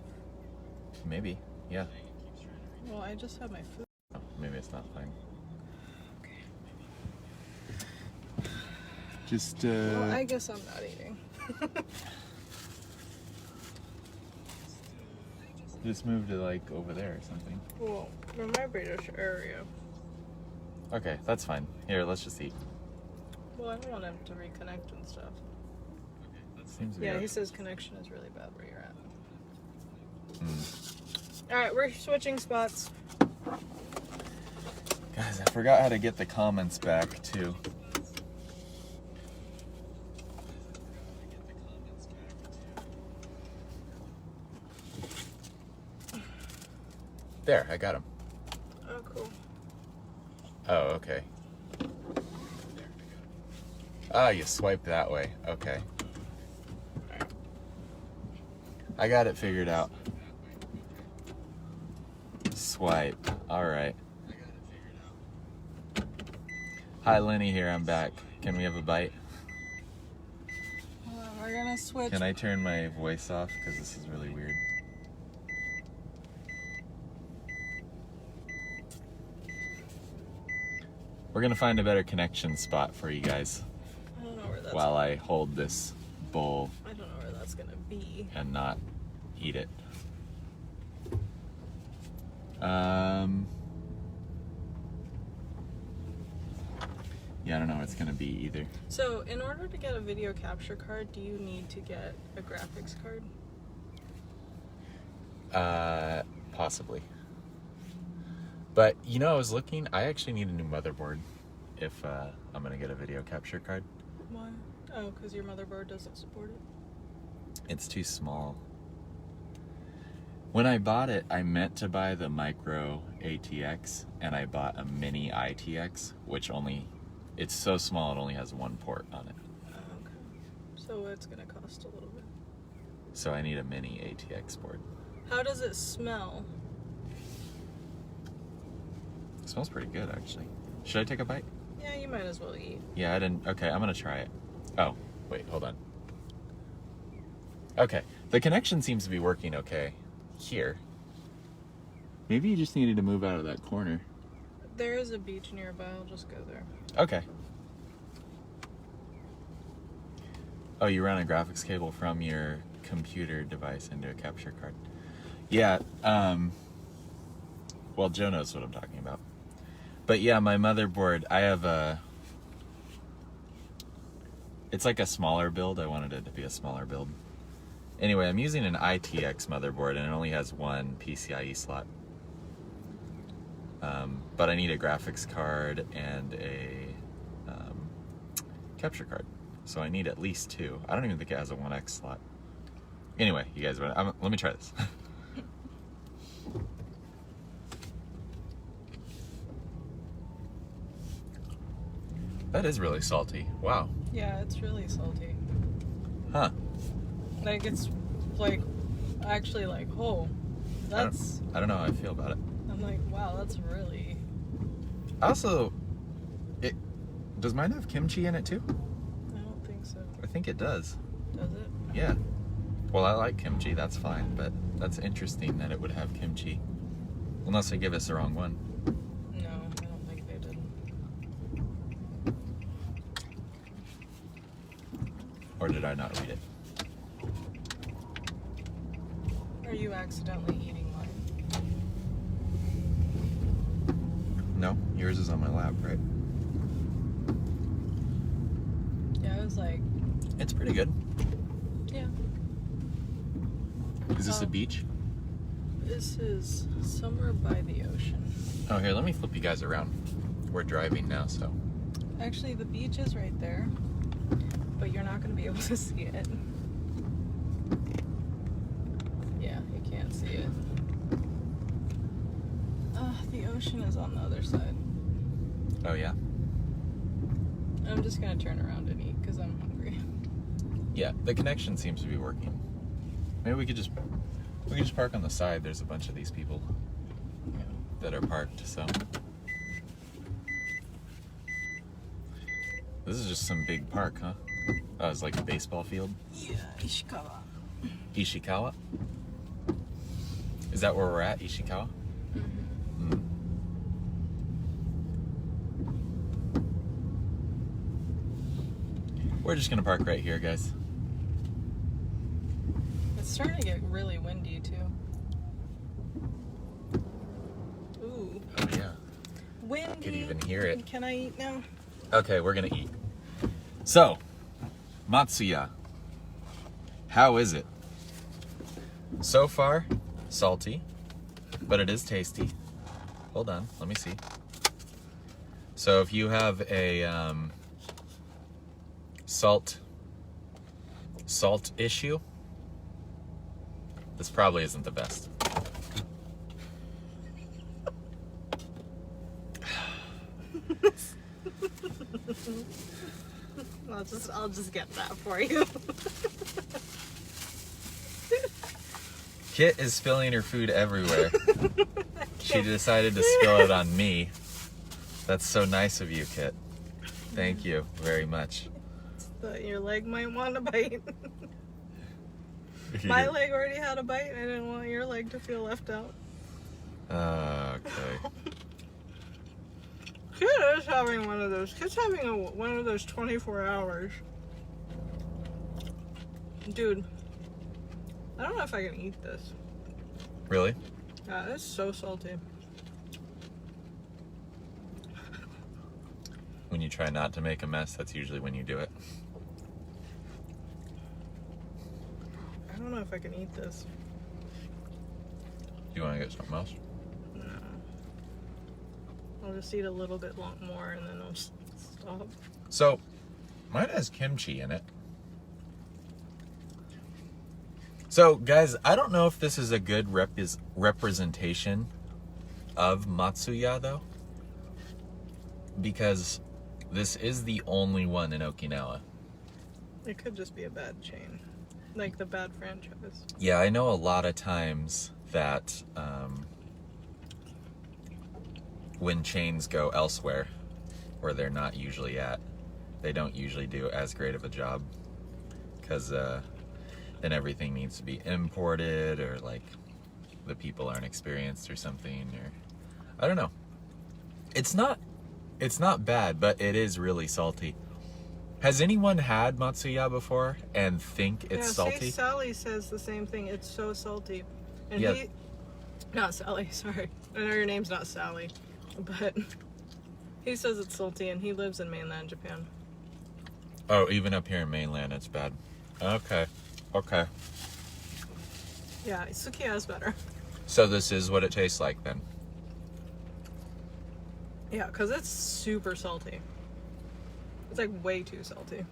Maybe, yeah. Well, I just have my food. Oh, maybe it's not fine. Okay. Just, Well, I guess I'm not eating. just move to like over there or something. Well, we're in my British area. Okay, that's fine. Here, let's just eat. Well, I don't want him to reconnect and stuff. Seems Yeah, weird. he says connection is really bad where you're at. Mm. Alright, we're switching spots. Guys, I forgot how to get the comments back too. There, I got him. Oh, cool. Oh, okay. Ah, you swipe that way. Okay. I got it figured out. Swipe. Alright. Hi, Lenny here. I'm back. Can we have a bite? We're gonna switch. Can I turn my voice off? Because this is really weird. We're gonna find a better connection spot for you guys I don't know where that's while I hold this bowl I don't know where that's gonna be. and not eat it. Yeah, I don't know what it's gonna be either. So, in order to get a video capture card, do you need to get a graphics card? Possibly. But, you know, I was looking, I actually need a new motherboard if I'm gonna get a video capture card. Why? Oh, because your motherboard doesn't support it? It's too small. When I bought it, I meant to buy the micro ATX, and I bought a mini ITX, which it's so small it only has one port on it. Oh, okay. So it's gonna cost a little bit. So I need a mini ATX board. How does it smell? It smells pretty good, actually. Should I take a bite? Yeah, you might as well eat. Yeah, I didn't. Okay, I'm gonna try it. Oh, wait, hold on. Okay, the connection seems to be working okay here. Maybe you just needed to move out of that corner. There is a beach nearby. I'll just go there. Okay. Oh, you ran a graphics cable from your computer device into a capture card. Yeah, well, Joe knows what I'm talking about. But yeah, my motherboard, I have it's like a smaller build. I wanted it to be a smaller build. Anyway, I'm using an ITX motherboard and it only has one PCIe slot. But I need a graphics card and a capture card. So I need at least two. I don't even think it has a 1X slot. Anyway, you guys, let me try this. That is really salty. Wow. Yeah, it's really salty. Huh. Like, it's like, actually like, oh, that's... I don't know how I feel about it. I'm like, wow, that's really... Also, does mine have kimchi in it too? I don't think so. I think it does. Does it? Yeah. Well, I like kimchi, that's fine, but that's interesting that it would have kimchi. Unless they give us the wrong one. No, I don't think they did. Or did I not read it? Are you accidentally eating mine? No, yours is on my lap, right? Yeah, I was like... It's pretty good. Yeah. Is this a beach? This is somewhere by the ocean. Oh, here, let me flip you guys around. We're driving now, so. Actually, the beach is right there, but you're not going to be able to see it. Yeah, you can't see it. The ocean is on the other side. Oh, yeah? I'm just going to turn around and eat because I'm hungry. Yeah, the connection seems to be working. Maybe we could just park on the side. There's a bunch of these people that are parked, so. This is just some big park, huh? Oh, it's like a baseball field? Yeah, Ishikawa. Ishikawa? Is that where we're at, Ishikawa? Mm-hmm. Mm. We're just gonna park right here, guys. It's starting to get really windy, too. Ooh. Oh, yeah. Windy. I could even hear it. Can I eat now? Okay, we're gonna eat. So, Matsuya. How is it? So far, salty, but it is tasty. Hold on, let me see. So if you have a salt issue, this probably isn't the best. I'll just get that for you. Kit is spilling her food everywhere. She decided to spill it on me. That's so nice of you, Kit. Thank you very much. But your leg might want a bite. My leg already had a bite. I didn't want your leg to feel left out. Okay. Kid is having one of those. Kid's having one of those 24 hours. Dude, I don't know if I can eat this. Really? Yeah, it's so salty. When you try not to make a mess, that's usually when you do it. I don't know if I can eat this. Do you want to get something else? No. I'll just eat a little bit more and then I'll just stop. So, mine has kimchi in it. So, guys, I don't know if this is a good representation of Matsuya, though. Because this is the only one in Okinawa. It could just be a bad chain. Like the bad franchise. Yeah, I know a lot of times that when chains go elsewhere, where they're not usually at, they don't usually do as great of a job. Because then everything needs to be imported, or like the people aren't experienced or something, or I don't know. It's not bad, but it is really salty. Has anyone had Matsuya before and think it's salty? See, Sally says the same thing. It's so salty. And Yeah. not Sally, sorry. I know your name's not Sally, but he says it's salty and he lives in mainland Japan. Oh, even up here in mainland, it's bad. Okay. Yeah, Sukiya is better. So this is what it tastes like then. Yeah, because it's super salty. It's like way too salty.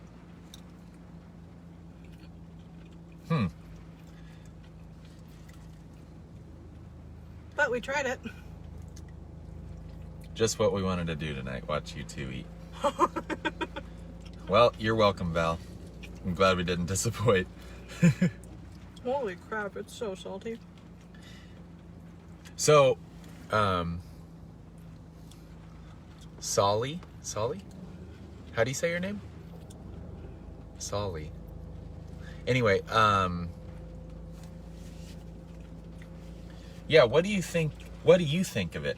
But we tried it. Just what we wanted to do tonight, watch you two eat. Well, you're welcome, Val. I'm glad we didn't disappoint. Holy crap, it's so salty. So, Solly? How do you say your name? Solly. Anyway, yeah, what do you think of it?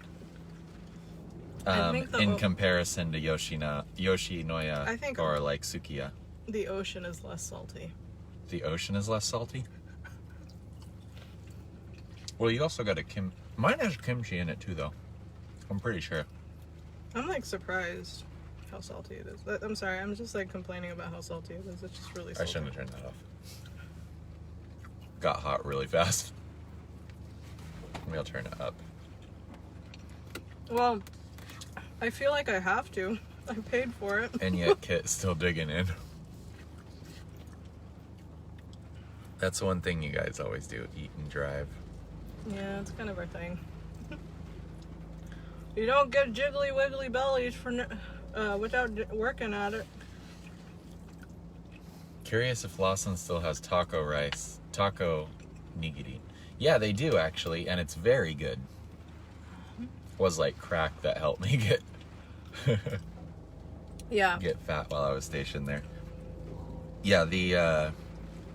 I think in comparison to Yoshinoya I think or like Sukiya. the ocean is less salty. The ocean is less salty? Well, you also got mine has kimchi in it too, though. I'm pretty sure. I'm like surprised how salty it is. I'm sorry, I'm just like complaining about how salty it is. It's just really salty. I shouldn't have turned that off. got hot really fast. Maybe I'll turn it up. Well, I feel like I have to. I paid for it. And yet Kit's still digging in. That's one thing you guys always do, eat and drive. Yeah, it's kind of our thing. You don't get jiggly wiggly bellies for without working at it. Curious if Lawson still has taco nigiri. Yeah, they do actually, and it's very good. Was like crack that helped me get get fat while I was stationed there. Yeah, the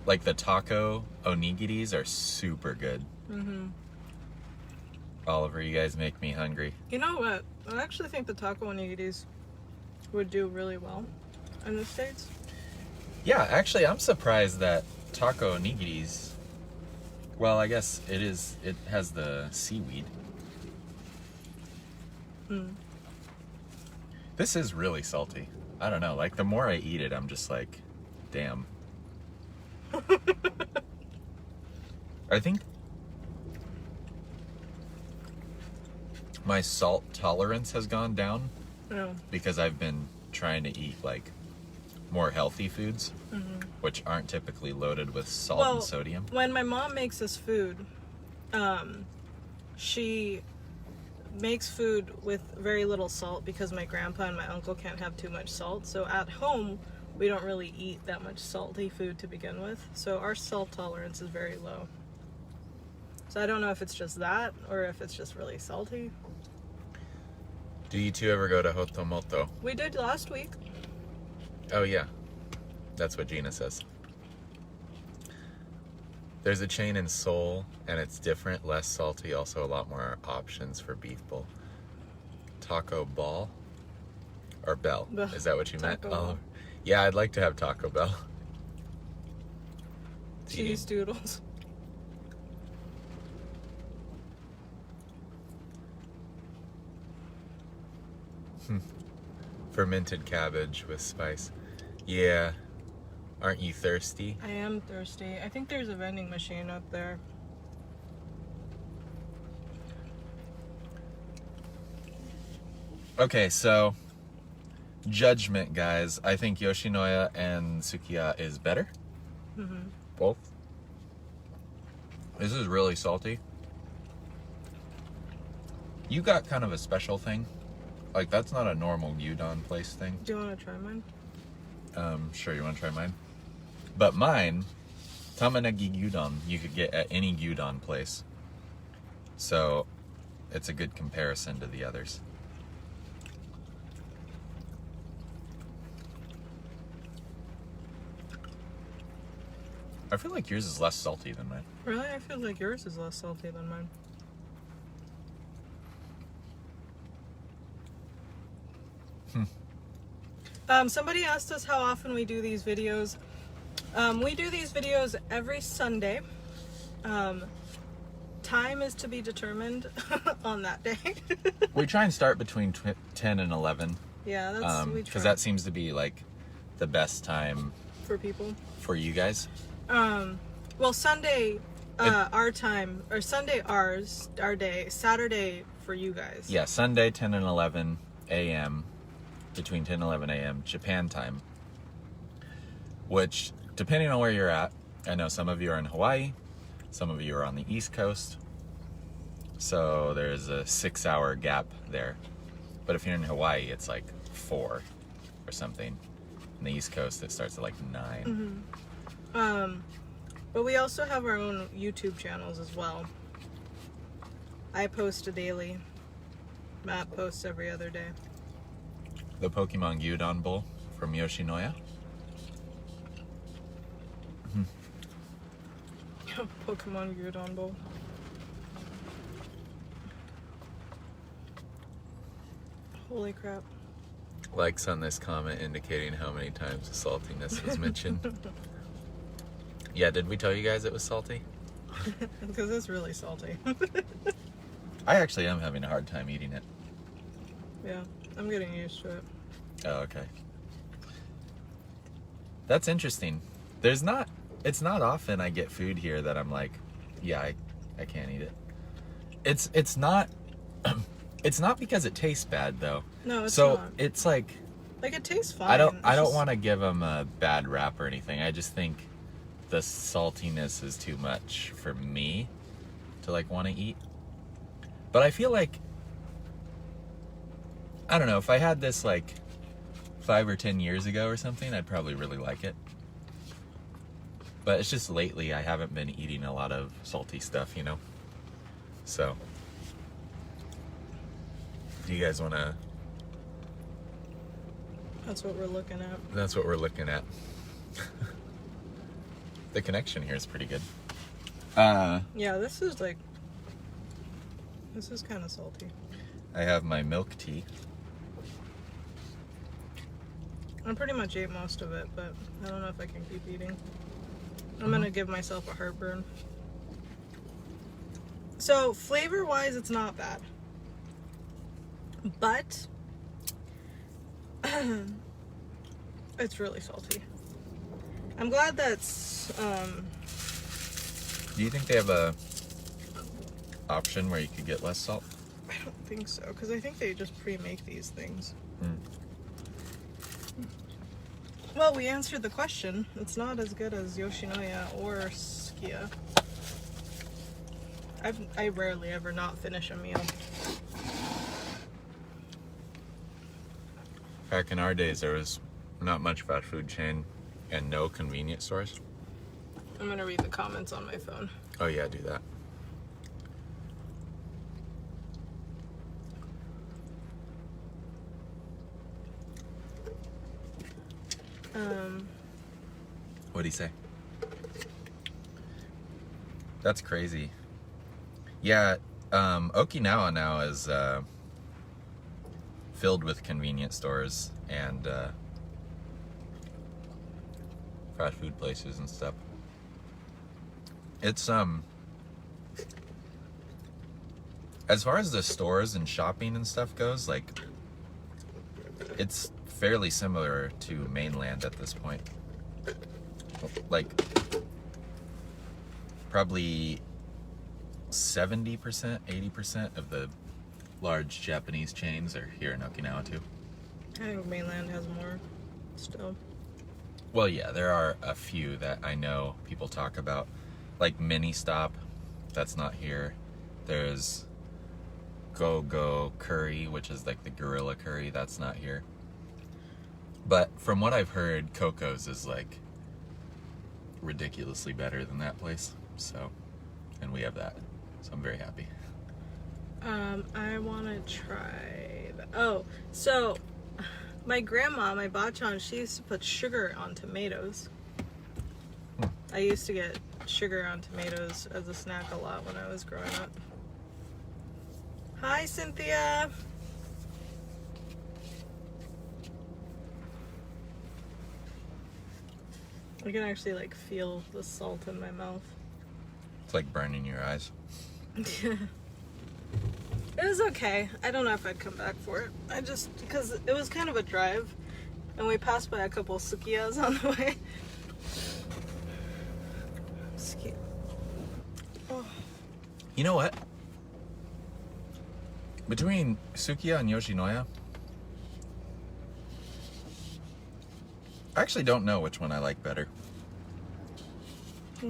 like the taco onigiris are super good. Mm-hmm. Oliver, you guys make me hungry. You know what? I actually think the taco onigiris would do really well in the States. Yeah, actually, I'm surprised that taco onigiris. Well, I guess it has the seaweed. Mm. This is really salty. I don't know. Like, the more I eat it, I'm just like, damn. I think my salt tolerance has gone down because I've been trying to eat, like, more healthy foods, which aren't typically loaded with salt and sodium. When my mom makes us food, she makes food with very little salt because my grandpa and my uncle can't have too much salt. So at home, we don't really eat that much salty food to begin with. So our salt tolerance is very low. So I don't know if it's just that or if it's just really salty. Do you two ever go to Hotomoto? We did last week. Oh, yeah. That's what Gina says. There's a chain in Seoul, and it's different, less salty, also a lot more options for beef bowl. Taco Ball? Or Bell? Is that what you meant? Oh, yeah, I'd like to have Taco Bell. Cheese doodles. Fermented cabbage with spice. Yeah. Aren't you thirsty? I am thirsty. I think there's a vending machine up there. Okay, so judgment, guys. I think Yoshinoya and Sukiya is better. Mm-hmm. Both. This is really salty. You got kind of a special thing. Like, that's not a normal gyudon place thing. Do you want to try mine? Sure, you want to try mine? But mine, tamanagi gyudon, you could get at any gyudon place. So, it's a good comparison to the others. I feel like yours is less salty than mine. Really? I feel like yours is less salty than mine. Somebody asked us how often we do these videos. We do these videos every Sunday. Time is to be determined on that day. We try and start between 10 and 11. Yeah, that's because that seems to be like the best time for people. For you guys. Well, Sunday, our time, or Sunday ours, our day. Saturday for you guys. Yeah, Sunday 10 and 11 a.m. between 10 and 11 a.m. Japan time. Which, depending on where you're at, I know some of you are in Hawaii, some of you are on the East Coast, so there's a 6-hour gap there. But if you're in Hawaii, it's like 4 or something. On the East Coast, it starts at like 9. Mm-hmm. But we also have our own YouTube channels as well. I post daily. Matt posts every other day. The Pokemon Gyudon Bowl from Yoshinoya. Pokemon Gyudon Bowl. Holy crap. Likes on this comment indicating how many times the saltiness was mentioned. Yeah, did we tell you guys it was salty? Because it's really salty. I actually am having a hard time eating it. Yeah, I'm getting used to it. Oh, okay. That's interesting. There's not it's not often I get food here that I'm like, yeah, I can't eat it. It's not it's not because it tastes bad though. No, it's so not. It's like it tastes fine. I don't want to give them a bad rap or anything. I just think the saltiness is too much for me to like want to eat. But I feel like, I don't know, if I had this like 5 or 10 years ago or something, I'd probably really like it. But it's just lately I haven't been eating a lot of salty stuff, you know? So, do you guys want to... That's what we're looking at. That's what we're looking at. The connection here is pretty good. Yeah, this is kind of salty. I have my milk tea. I pretty much ate most of it, but I don't know if I can keep eating. I'm gonna give myself a heartburn. So, flavor-wise, it's not bad. But it's really salty. I'm glad that's Do you think they have a option where you could get less salt? I don't think so, because I think they just pre-make these things. Well, we answered the question. It's not as good as Yoshinoya or Sukiya. I rarely ever not finish a meal. Back in our days, there was not much fast food chain and no convenience stores. I'm gonna read the comments on my phone. Oh yeah, do that. What'd he say? That's crazy. Yeah, Okinawa now is filled with convenience stores and fast food places and stuff. It's as far as the stores and shopping and stuff goes, like it's fairly similar to mainland at this point. Like probably 70%, 80% of the large Japanese chains are here in Okinawa too. I think mainland has more still. Well, yeah, there are a few that I know people talk about, like Mini Stop, that's not here. There's Go Go Curry, which is like the gorilla curry, that's not here. But from what I've heard, Coco's is like ridiculously better than that place. So, and we have that. So I'm very happy. I want to try... Oh, so my grandma, my bachan, she used to put sugar on tomatoes. I used to get sugar on tomatoes as a snack a lot when I was growing up. Hi, Cynthia. I can actually like feel the salt in my mouth. It's like burning your eyes. It was okay. I don't know if I'd come back for it. I just, because it was kind of a drive, and we passed by a couple Sukiyas on the way. Sukiya. Oh. You know what? Between Sukiya and Yoshinoya, I actually don't know which one I like better.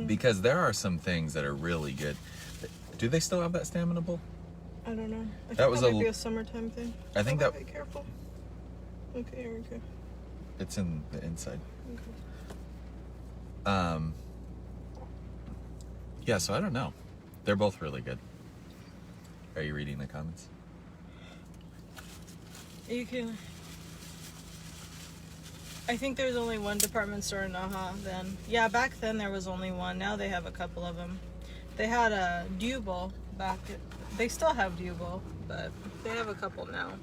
Because there are some things that are really good. Do they still have that stamina bowl? I don't know. I think That was that might be a summertime thing. I think that... Be careful. Okay, here we go. It's in the inside. Okay. Yeah, so I don't know. They're both really good. Are you reading the comments? You can... I think there's only one department store in Naha then. Yeah, back then there was only one. Now they have a couple of them. They had a Dyubo back at... They still have Dyubo, but they have a couple now.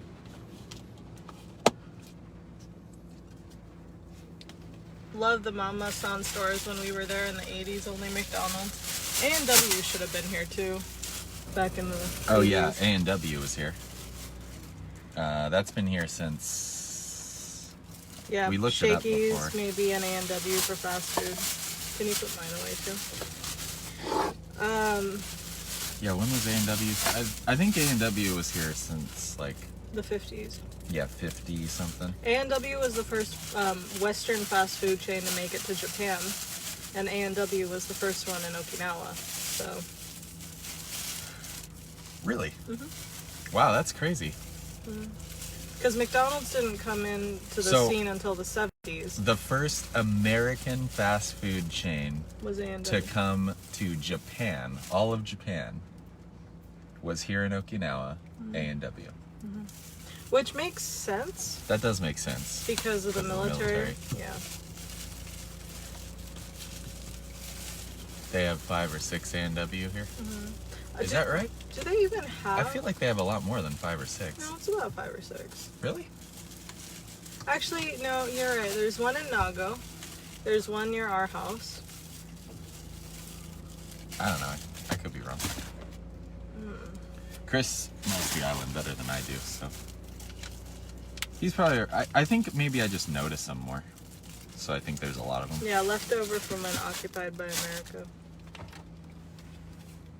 Love the Mama San stores when we were there in the 80s, only McDonald's. A&W should have been here too, back in the 80s. Oh yeah, A&W was here. That's been here since... Yeah, we looked it up Shakey's, before. maybe an A&W for fast food. Can you put mine away too? Yeah, when was A&W? I think A&W was here since like The 50s. Yeah, 50 something. A&W was the first Western fast food chain to make it to Japan, and A&W was the first one in Okinawa. So. Really? Mm-hmm. Wow, that's crazy. Because McDonald's didn't come into the scene until the 70s. The first American fast food chain Was A&W. to come to Japan, all of Japan, was here in Okinawa, A&W. Mm-hmm. Which makes sense. That does make sense. Because of the military. Yeah. They have 5 or 6 A&W here. Mm-hmm. Is that right? Do they even have? I feel like they have a lot more than 5 or 6. No, it's about 5 or 6. Really? Actually, no, you're right. There's one in Nago. There's one near our house. I don't know. I could be wrong. Chris knows the island better than I do, so. He's probably, I think maybe I just notice them more. So I think there's a lot of them. Yeah, leftover from when Occupied by America.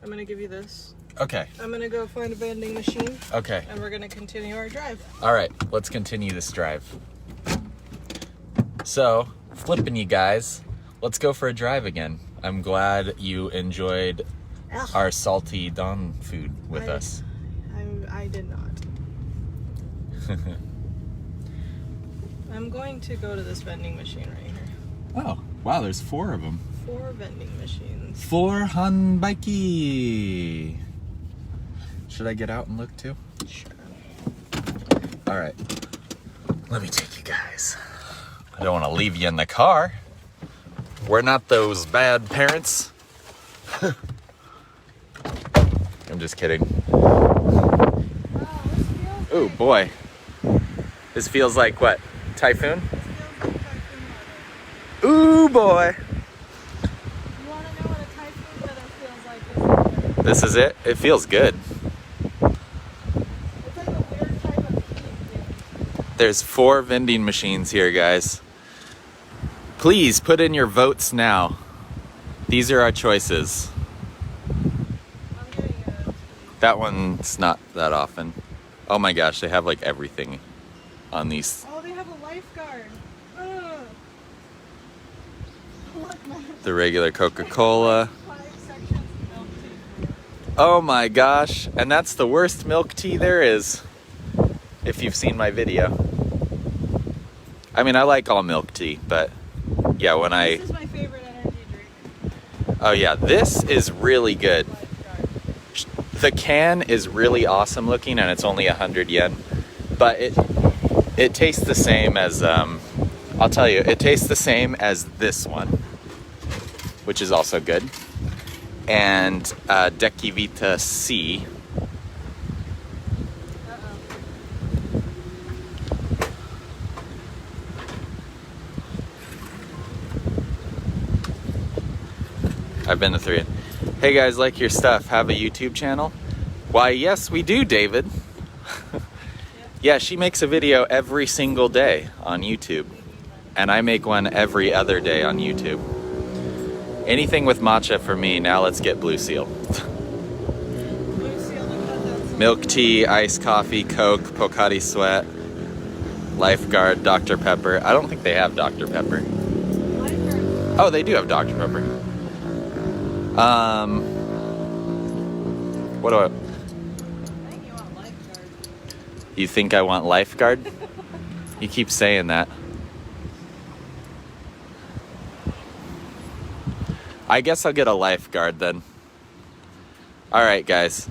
I'm gonna give you this. Okay. I'm gonna go find a vending machine. Okay. And we're gonna continue our drive. All right, let's continue this drive. So, flipping you guys, let's go for a drive again. I'm glad you enjoyed our salty Don food with us. I did not. I'm going to go to this vending machine right here. Oh, wow, there's 4 of them. 4 vending machines. 4 hanbaiki. Should I get out and look too? Sure. All right, let me take you guys. I don't want to leave you in the car. We're not those bad parents. I'm just kidding. Oh boy. This feels like what? Typhoon? Ooh boy. You want to know what a typhoon weather feels like? This is it? It feels good. It's like a weird type of heat. There's 4 vending machines here, guys. Please put in your votes now. These are our choices. I'm getting it. That one's not that often. Oh my gosh, they have like everything on these. Oh, they have a lifeguard. Ugh. Look, man. The regular Coca-Cola. 5 sections of milk tea. Oh my gosh, and that's the worst milk tea there is, if you've seen my video. I mean, I like all milk tea, but yeah, when This is my favorite energy drink. Oh yeah, this is really good. Lifeguard. The can is really awesome looking, and it's only 100 yen, but it tastes the same as, I'll tell you, it tastes the same as this one, which is also good. And Deki Vita C. I've been to 3. Hey guys, like your stuff, have a YouTube channel? Why, yes we do, David. Yeah, she makes a video every single day on YouTube. And I make one every other day on YouTube. Anything with matcha for me. Now let's get Blue Seal. Milk tea, iced coffee, Coke, Pocari Sweat, Lifeguard, Dr. Pepper. I don't think they have Dr. Pepper. Oh, they do have Dr. Pepper. What do I... You think I want Lifeguard? You keep saying that. I guess I'll get a Lifeguard then. Alright guys.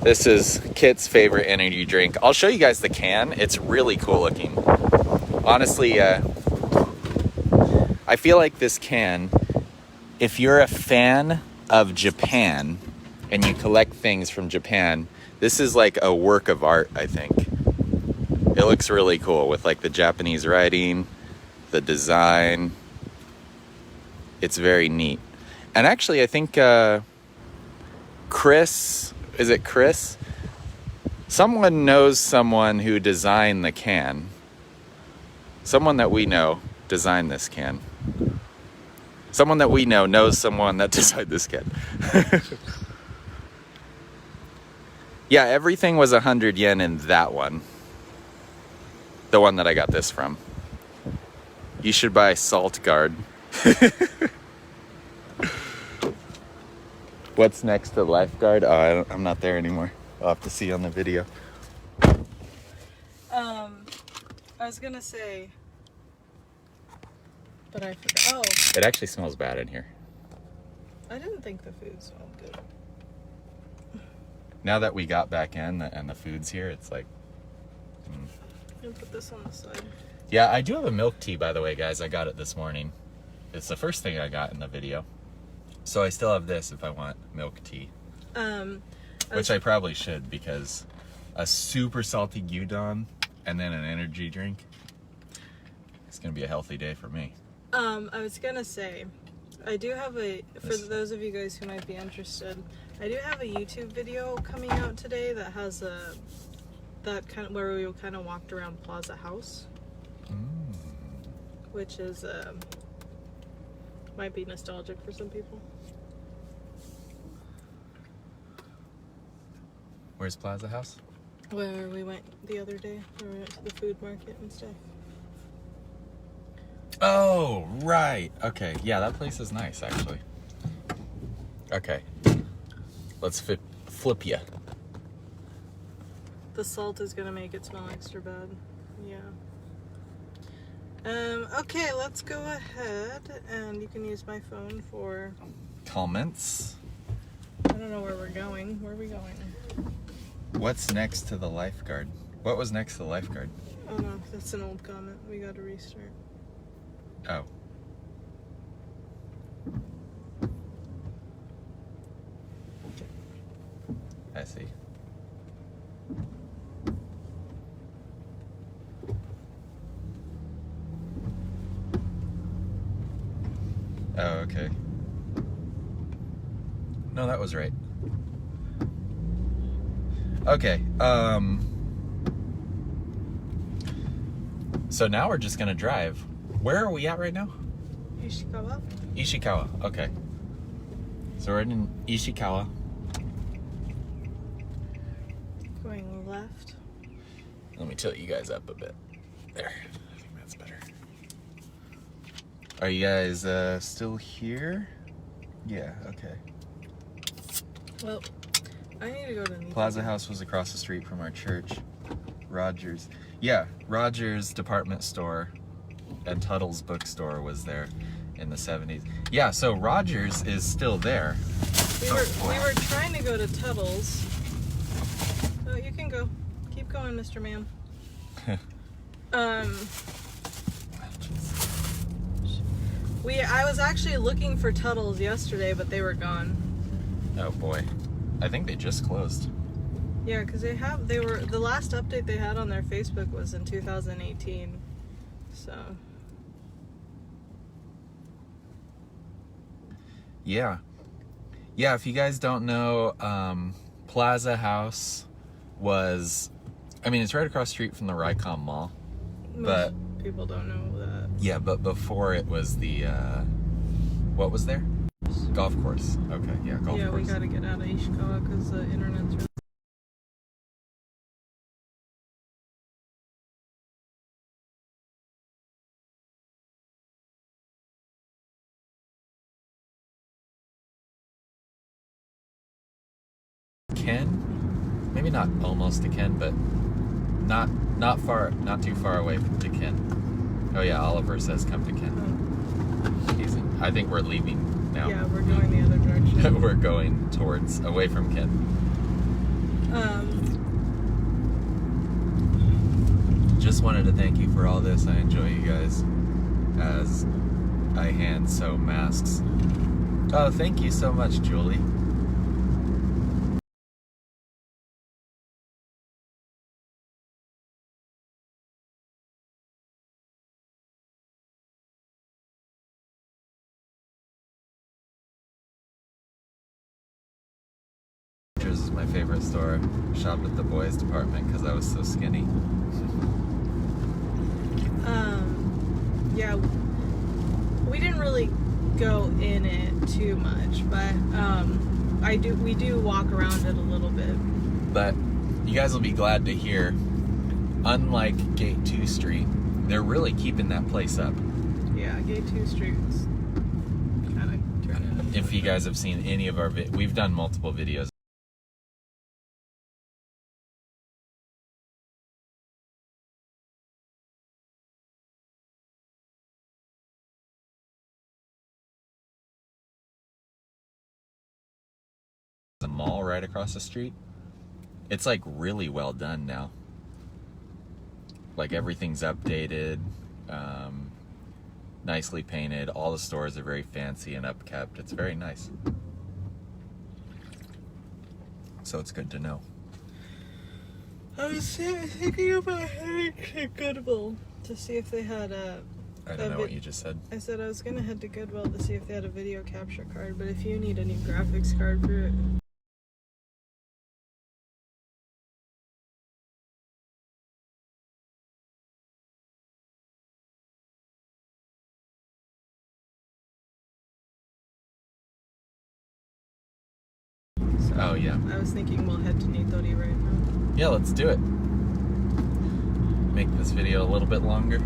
This is Kit's favorite energy drink. I'll show you guys the can. It's really cool looking. Honestly, I feel like this can, if you're a fan of Japan and you collect things from Japan, this is like a work of art, I think. It looks really cool with like the Japanese writing, the design. It's very neat. And actually, I think Chris, is it Chris? Someone knows someone who designed the can. Someone that we know designed this can. Someone that we know knows someone that designed this kit. Yeah, everything was 100 yen in that one. The one that I got this from. You should buy Salt Guard. What's next to Lifeguard? Oh, I'm not there anymore. I'll have to see on the video. I was gonna say, but I forgot. Oh, It actually smells bad in here. I didn't think the food smelled good. Now that we got back in and the food's here, it's like... I'm gonna put this on the side. Yeah, I do have a milk tea, by the way, guys. I got it this morning. It's the first thing I got in the video. So I still have this if I want milk tea. Which I probably should, because a super salty gyudon and then an energy drink, it's going to be a healthy day for me. I was gonna say, I do have for those of you guys who might be interested, I do have a YouTube video coming out today that has where we kind of walked around Plaza House. Which is, might be nostalgic for some people. Where's Plaza House? Where we went the other day, where we went to the food market and stuff. Oh, right. Okay. Yeah, that place is nice, actually. Okay. Let's flip ya. The salt is gonna make it smell extra bad. Yeah. Okay, let's go ahead, and you can use my phone for Comments. I don't know where we're going. Where are we going? What's next to the Lifeguard? What was next to the Lifeguard? Oh no, that's an old comment. We gotta restart. Oh. I see. Oh, okay. No, that was right. Okay, so now we're just gonna drive. Where are we at right now? Ishikawa? Ishikawa, okay. So we're in Ishikawa. Going left. Let me tilt you guys up a bit. There, I think that's better. Are you guys still here? Yeah, okay. Well, I need to go to Nita. Plaza House was across the street from our church. Rogers. Yeah, Rogers department store and Tuttle's bookstore was there in the 70s. Yeah, so Rogers is still there. We were trying to go to Tuttle's. Oh, you can go. Keep going, Mr. Man. I was actually looking for Tuttle's yesterday, but they were gone. Oh boy. I think they just closed. Yeah, because the last update they had on their Facebook was in 2018. So. Yeah. Yeah, if you guys don't know, Plaza House was, I mean, it's right across the street from the Rycom Mall. But most people don't know that. Yeah, but before it was the, what was there? Golf course. Okay, yeah, golf course. Yeah, we gotta get out of Ishikawa because the internet's really... Ken? Maybe not almost to Ken, but not too far away to Ken. Oh yeah, Oliver says come to Ken. Oh. I think we're leaving now. Yeah, we're going the other direction. We're going away from Ken. Just wanted to thank you for all this. I enjoy you guys as I hand sew masks. Oh, thank you so much, Julie. Is my favorite store. Shopped at the boys department because I was so skinny. Yeah, we didn't really go in it too much, but we do walk around it a little bit. But you guys will be glad to hear, unlike Gate 2 Street, they're really keeping that place up. Yeah, Gate 2 Street's kind of turning. If you guys have seen any of our we've done multiple videos. The mall right across the street. It's like really well done now. Like everything's updated, nicely painted. All the stores are very fancy and upkept. It's very nice. So it's good to know. I was thinking about heading to Goodwill to see if they had I don't know what you just said. I said I was gonna head to Goodwill to see if they had a video capture card, but if you need a new graphics card for it. So, Oh yeah. I was thinking we'll head to Nitori right now. Yeah, let's do it. Make this video a little bit longer.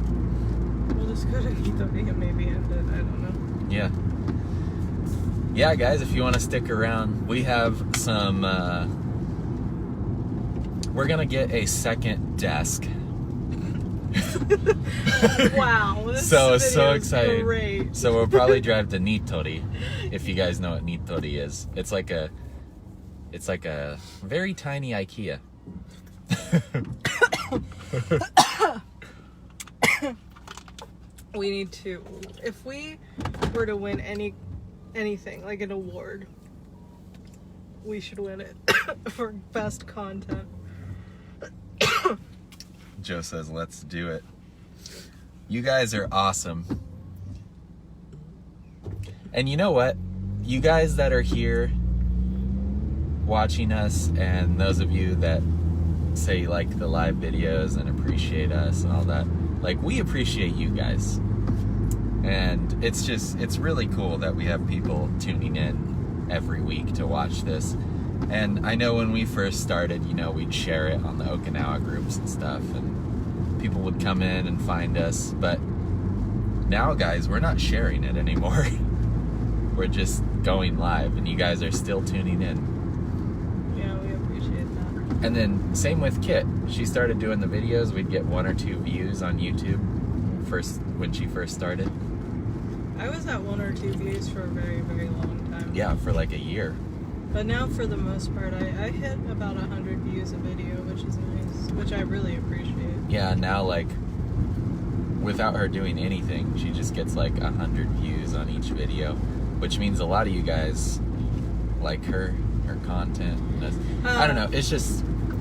We'll just go to Nitori and maybe end it. I don't know. Yeah. Yeah, guys, if you want to stick around, we have some, we're going to get a second desk. Wow. This So video is excited. Great. So we'll probably drive to Nitori, if you guys know what Nitori is. It's like a very tiny IKEA. We need to, if we were to win anything, like an award, we should win it for best content. Joe says, let's do it. You guys are awesome. And you know what? You guys that are here watching us, and those of you that say you like the live videos and appreciate us and all that, like, we appreciate you guys. And it's really cool that we have people tuning in every week to watch this. And I know when we first started, you know, we'd share it on the Okinawa groups and stuff, and people would come in and find us. But now, guys, we're not sharing it anymore. We're just going live, and you guys are still tuning in. Yeah, we appreciate that. And then same with Kit. She started doing the videos. We'd get 1 or 2 views on YouTube when she first started. I was at 1 or 2 views for a very, very long time. Yeah, for like a year. But now, for the most part, I hit about 100 views a video, which is nice, which I really appreciate. Yeah, now, like, without her doing anything, she just gets like 100 views on each video, which means a lot of you guys like her content. I don't know,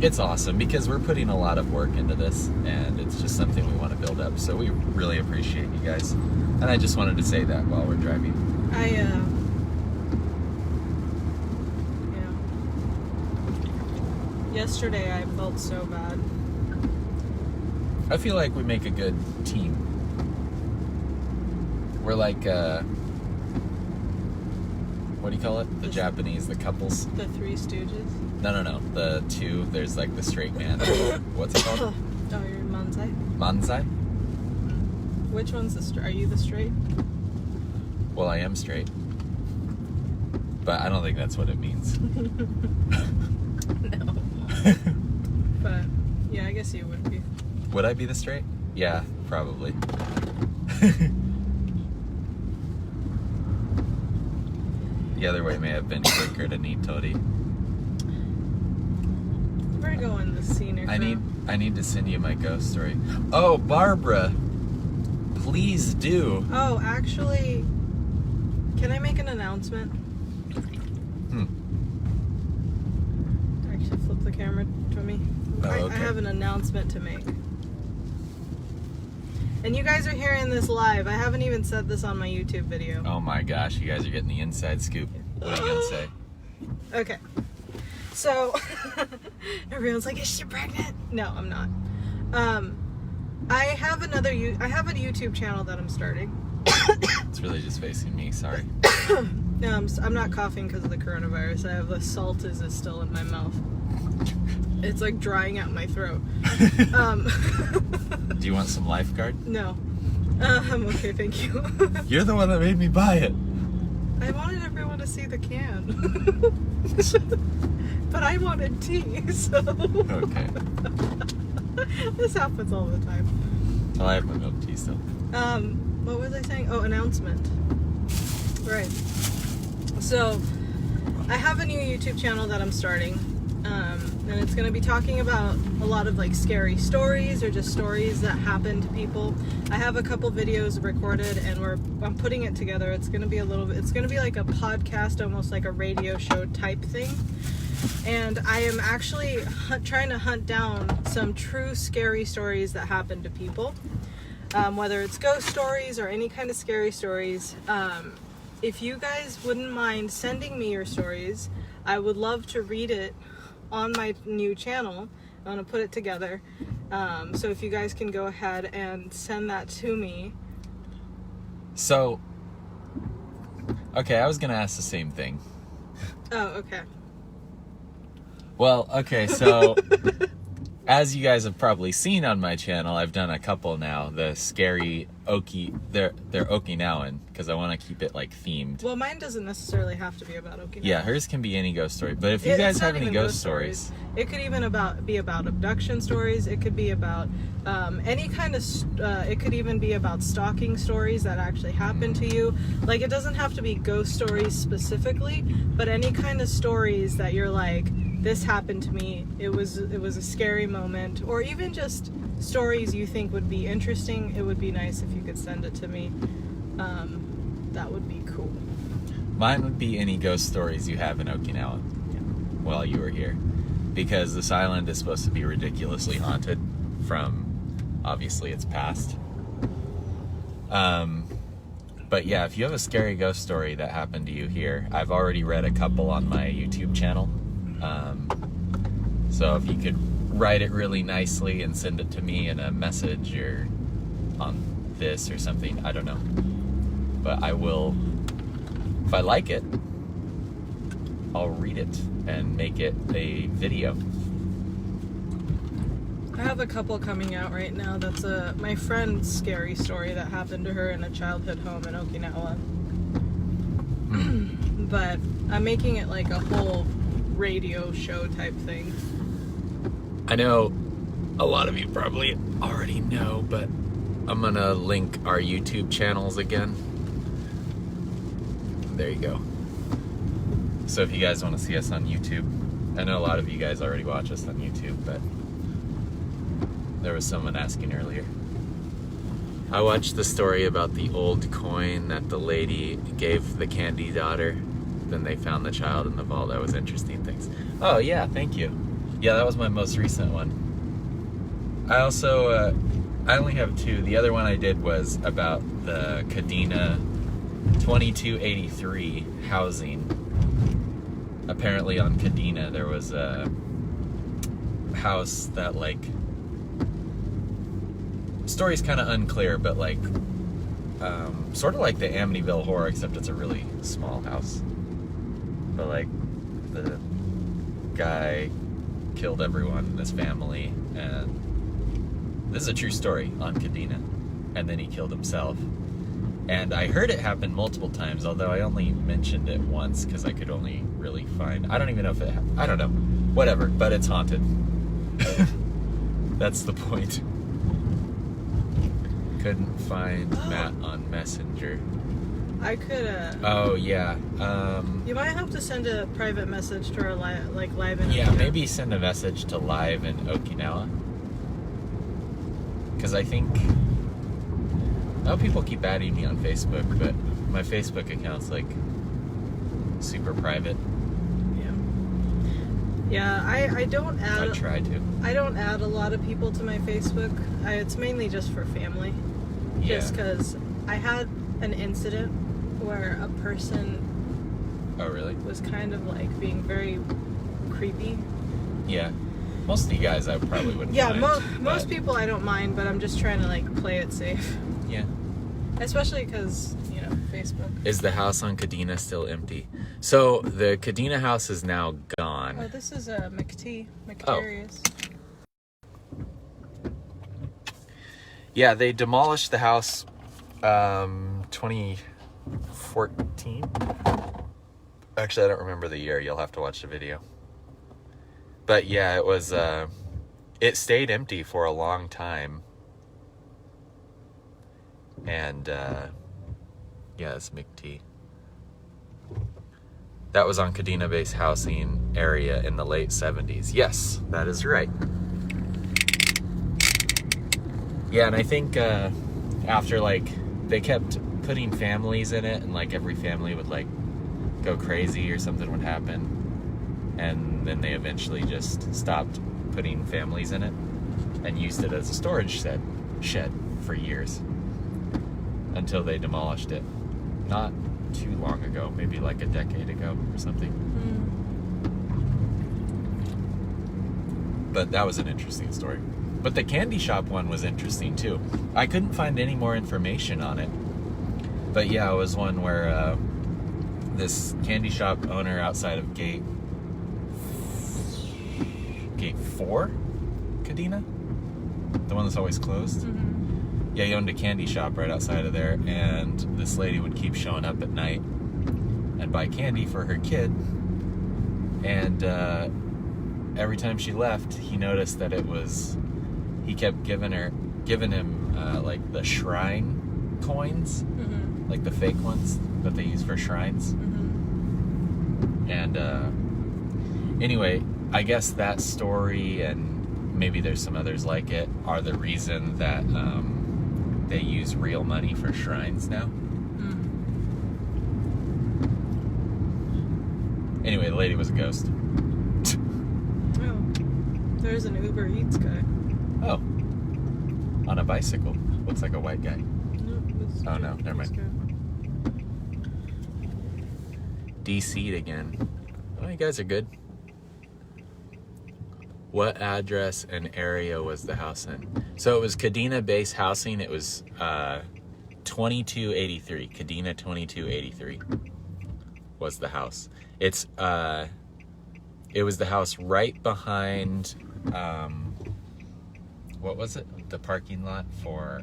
it's awesome because we're putting a lot of work into this, and it's just something we want to build up. So we really appreciate you guys. And I just wanted to say that while we're driving. Yesterday I felt so bad. I feel like we make a good team. We're like, what do you call it? The Japanese, the couples. The Three Stooges? No. The 2, there's like the straight man. What's it called? Oh, you're Manzai? Manzai? Which one's the straight? Are you the straight? Well, I am straight. But I don't think that's what it means. No. But, yeah, I guess you would be. Would I be the straight? Yeah, probably. The other way may have been quicker to Nitori. We're going the scenic route. I need to send you my ghost story. Oh, Barbara, please do. Oh, actually, can I make an announcement? Actually, flip the camera to me. Oh, okay. I have an announcement to make. And you guys are hearing this live. I haven't even said this on my YouTube video. Oh my gosh, you guys are getting the inside scoop. What are you gonna say? Okay. So, everyone's like, is she pregnant? No, I'm not. I have a YouTube channel that I'm starting. It's really just facing me, sorry. I'm not coughing because of the coronavirus. I have the salt is still in my mouth. It's like drying out my throat. Do you want some lifeguard? No. I'm okay, thank you. You're the one that made me buy it. I wanted everyone to see the can. But I wanted tea, so... Okay. This happens all the time. Well, I have my milk tea still. What was I saying? Oh, announcement. Right. So, I have a new YouTube channel that I'm starting. And it's going to be talking about a lot of like scary stories or just stories that happen to people. I have a couple videos recorded and I'm putting it together. It's going to be it's going to be like a podcast, almost like a radio show type thing. And I am actually trying to hunt down some true scary stories that happen to people. Whether it's ghost stories or any kind of scary stories. If you guys wouldn't mind sending me your stories, I would love to read it on my new channel. I'm going to put it together. So if you guys can go ahead and send that to me. So, okay, I was going to ask the same thing. Oh, okay. Well, okay, so as you guys have probably seen on my channel, I've done a couple now. The scary they're Okinawan, because I want to keep it like themed. Well, mine doesn't necessarily have to be about Okinawa. Yeah, hers can be any ghost story. But if you guys have any ghost stories, it could even be about abduction stories. It could be about any kind of. It could even be about stalking stories that actually happen to you. Like, it doesn't have to be ghost stories specifically, but any kind of stories that you're like, this happened to me. It was a scary moment, or even just stories you think would be interesting. It would be nice if you could send it to me. That would be cool. Mine would be any ghost stories you have in Okinawa while you were here, because this island is supposed to be ridiculously haunted from obviously its past. But yeah, if you have a scary ghost story that happened to you here, I've already read a couple on my YouTube channel. So if you could write it really nicely and send it to me in a message or on this or something, I don't know. But I will, if I like it, I'll read it and make it a video. I have a couple coming out right now. That's my friend's scary story that happened to her in a childhood home in Okinawa. But I'm making it like a whole radio show type thing. I know a lot of you probably already know, but I'm gonna link our YouTube channels again. There you go. So if you guys want to see us on YouTube, I know a lot of you guys already watch us on YouTube, but there was someone asking earlier. I watched the story about the old coin that the lady gave the candy daughter. Then they found the child in the vault. That was interesting things. Oh yeah, thank you. Yeah, that was my most recent one. I also, I only have two. The other one I did was about the Kadena 2283 housing. Apparently on Kadena there was a house that, like, story's kind of unclear, but like sort of like the Amityville Horror, except it's a really small house. But like the guy killed everyone in his family, and this is a true story on Kadena, and then he killed himself. And I heard it happen multiple times, although I only mentioned it once because I could only really find, I don't even know if it happened. I don't know, whatever, but it's haunted. That's the point. Couldn't find Matt on Messenger. I could Oh yeah. You might have to send a private message to our live in Yeah, Okinawa. maybe send a message to live in Okinawa. Because I think, oh, people keep adding me on Facebook, but my Facebook account's like super private. Yeah, I don't add. I try to. I don't add a lot of people to my Facebook. It's mainly just for family. Yeah. Just because I had an incident where a person Oh really? was kind of like being very creepy. Yeah. Most of you guys I probably wouldn't Yeah, mind, most but- people I don't mind, but I'm just trying to like play it safe. Yeah. Especially because, you know, Facebook. Is the house on Kadena still empty? So the Kadena house is now gone. Oh, this is a McTarius. Yeah, they demolished the house 2014. Actually, I don't remember the year. You'll have to watch the video. But yeah, it was it stayed empty for a long time. And yeah, it's McT. That was on Kadena Base housing area in the late 70s. Yes, that is right. Yeah, and I think after, like, they kept putting families in it, and, like, every family would, like, go crazy or something would happen. And then they eventually just stopped putting families in it and used it as a storage shed for years until they demolished it. Not too long ago, maybe like a decade ago or something. But that was an interesting story. But the candy shop one was interesting too. I couldn't find any more information on it. But yeah, it was one where this candy shop owner outside of Gate 4, Kadena? The one that's always closed? Mm-hmm. Yeah, he owned a candy shop right outside of there, and this lady would keep showing up at night and buy candy for her kid. And every time she left, he noticed that he kept giving him like the shrine coins, Mm-hmm. like the fake ones that they use for shrines. Mm-hmm. And anyway, I guess that story, and maybe there's some others like it, are the reason that they use real money for shrines now. Anyway, the lady was a ghost. Oh, there's an Uber Eats guy. Oh, on a bicycle. Looks like a white guy. No, Oh, no, never mind. Guy. DC'd again. Oh, you guys are good. What address and area was the house in? So it was Kadena Base Housing. It was 2283. Kadena 2283 was the house. It was the house right behind what was it? The parking lot for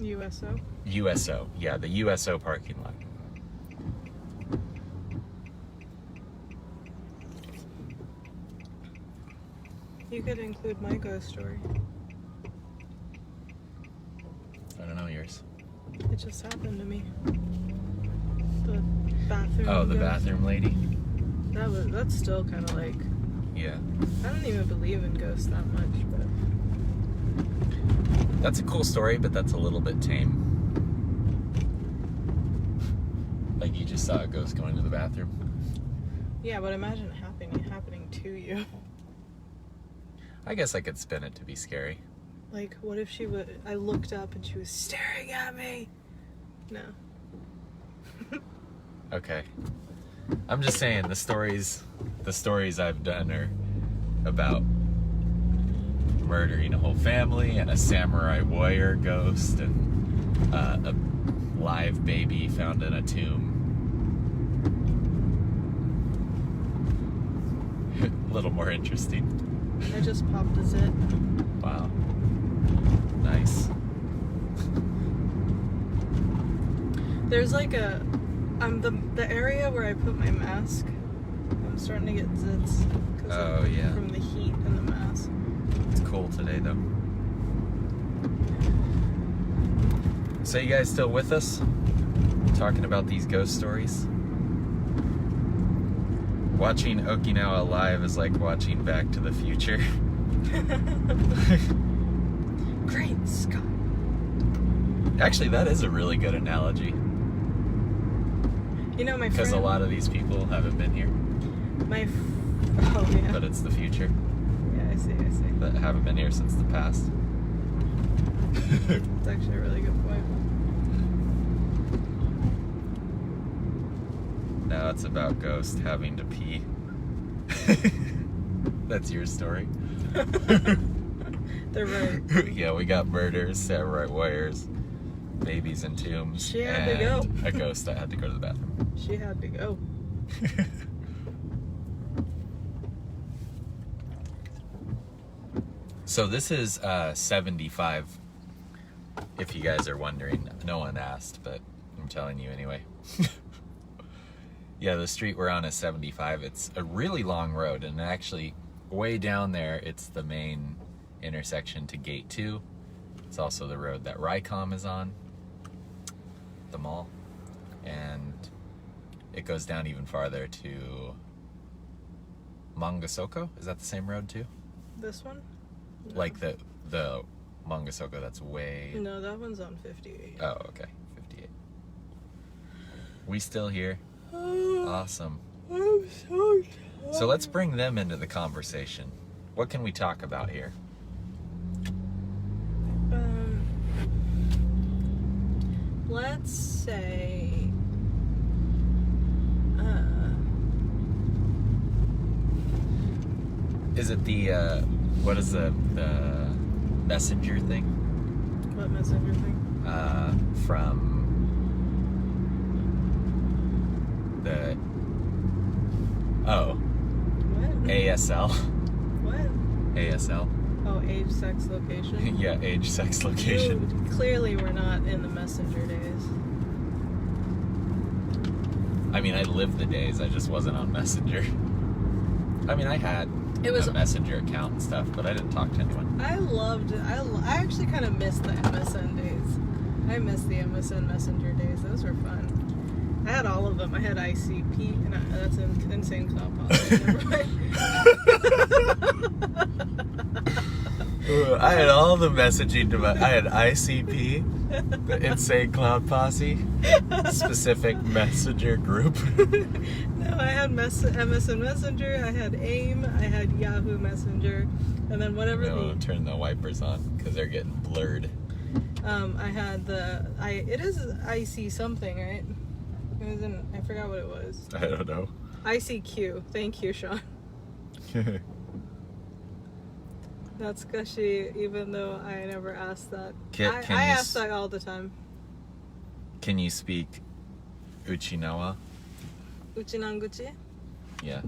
USO. USO. Yeah, the USO parking lot. You could include my ghost story. I don't know yours. It just happened to me. The bathroom. Oh, the ghost. bathroom lady? That's still kind of like, Yeah. I don't even believe in ghosts that much, but That's a cool story, but that's a little bit tame. Like you just saw a ghost going to the bathroom. yeah, but imagine it happening to you. I guess I could spin it to be scary. Like, what if I looked up and she was staring at me? No. Okay. I'm just saying the stories I've done are about murdering a whole family and a samurai warrior ghost and a live baby found in a tomb. A little more interesting. I just popped a zit. Wow. Nice. There's like the area where I put my mask. I'm starting to get zits. Oh, yeah. From the heat and the mask. It's cool today, though. So you guys still with us? Talking about these ghost stories? Watching Okinawa live is like watching Back to the Future. Great Scott. Actually, that is a really good analogy. You know, my Because friend. a lot of these people haven't been here. Oh, yeah. But it's the future. Yeah, I see. That haven't been here since the past. It's actually a really good point. Now it's about Ghost having to pee. That's your story. They're right. Yeah, we got murders, samurai warriors, babies in tombs, She had and to go. a ghost that had to go to the bathroom. She had to go. So this is 75, if you guys are wondering. No one asked, but I'm telling you anyway. Yeah, the street we're on is 75. It's a really long road, and actually way down there, it's the main intersection to Gate 2. It's also the road that Rycom is on, the mall, and it goes down even farther to Mangasoko. Is that the same road too? This one? No. Like the Mangasoko that's way... No, that one's on 58. Oh, okay. 58. We still here. Awesome. I'm so tired. So let's bring them into the conversation. What can we talk about here? Let's say Is it the what is the messenger thing? what messenger thing? From the What? ASL. What? ASL. Oh, age, sex, location. Yeah, age, sex, location. Clearly, we're not in the messenger days. I mean, I lived the days. I just wasn't on Messenger. I mean, I had a Messenger account and stuff, but I didn't talk to anyone. I loved it. I actually kind of missed the MSN days. I missed the MSN Messenger days. Those were fun. I had all of them. I had ICP, and that's an insane cloud policy. Never mind. I had all the messaging devices. I had ICP, the Insane Cloud Posse, specific messenger group. No, I had MSN Messenger, I had AIM, I had Yahoo Messenger, and then whatever No, turn the wipers on because they're getting blurred. I had it is IC something, right? It was I forgot what it was. I don't know. ICQ. Thank you, Sean. That's gushy, even though I never asked that. I ask that all the time. Can you speak Uchinawa? Uchinanguchi? Yeah.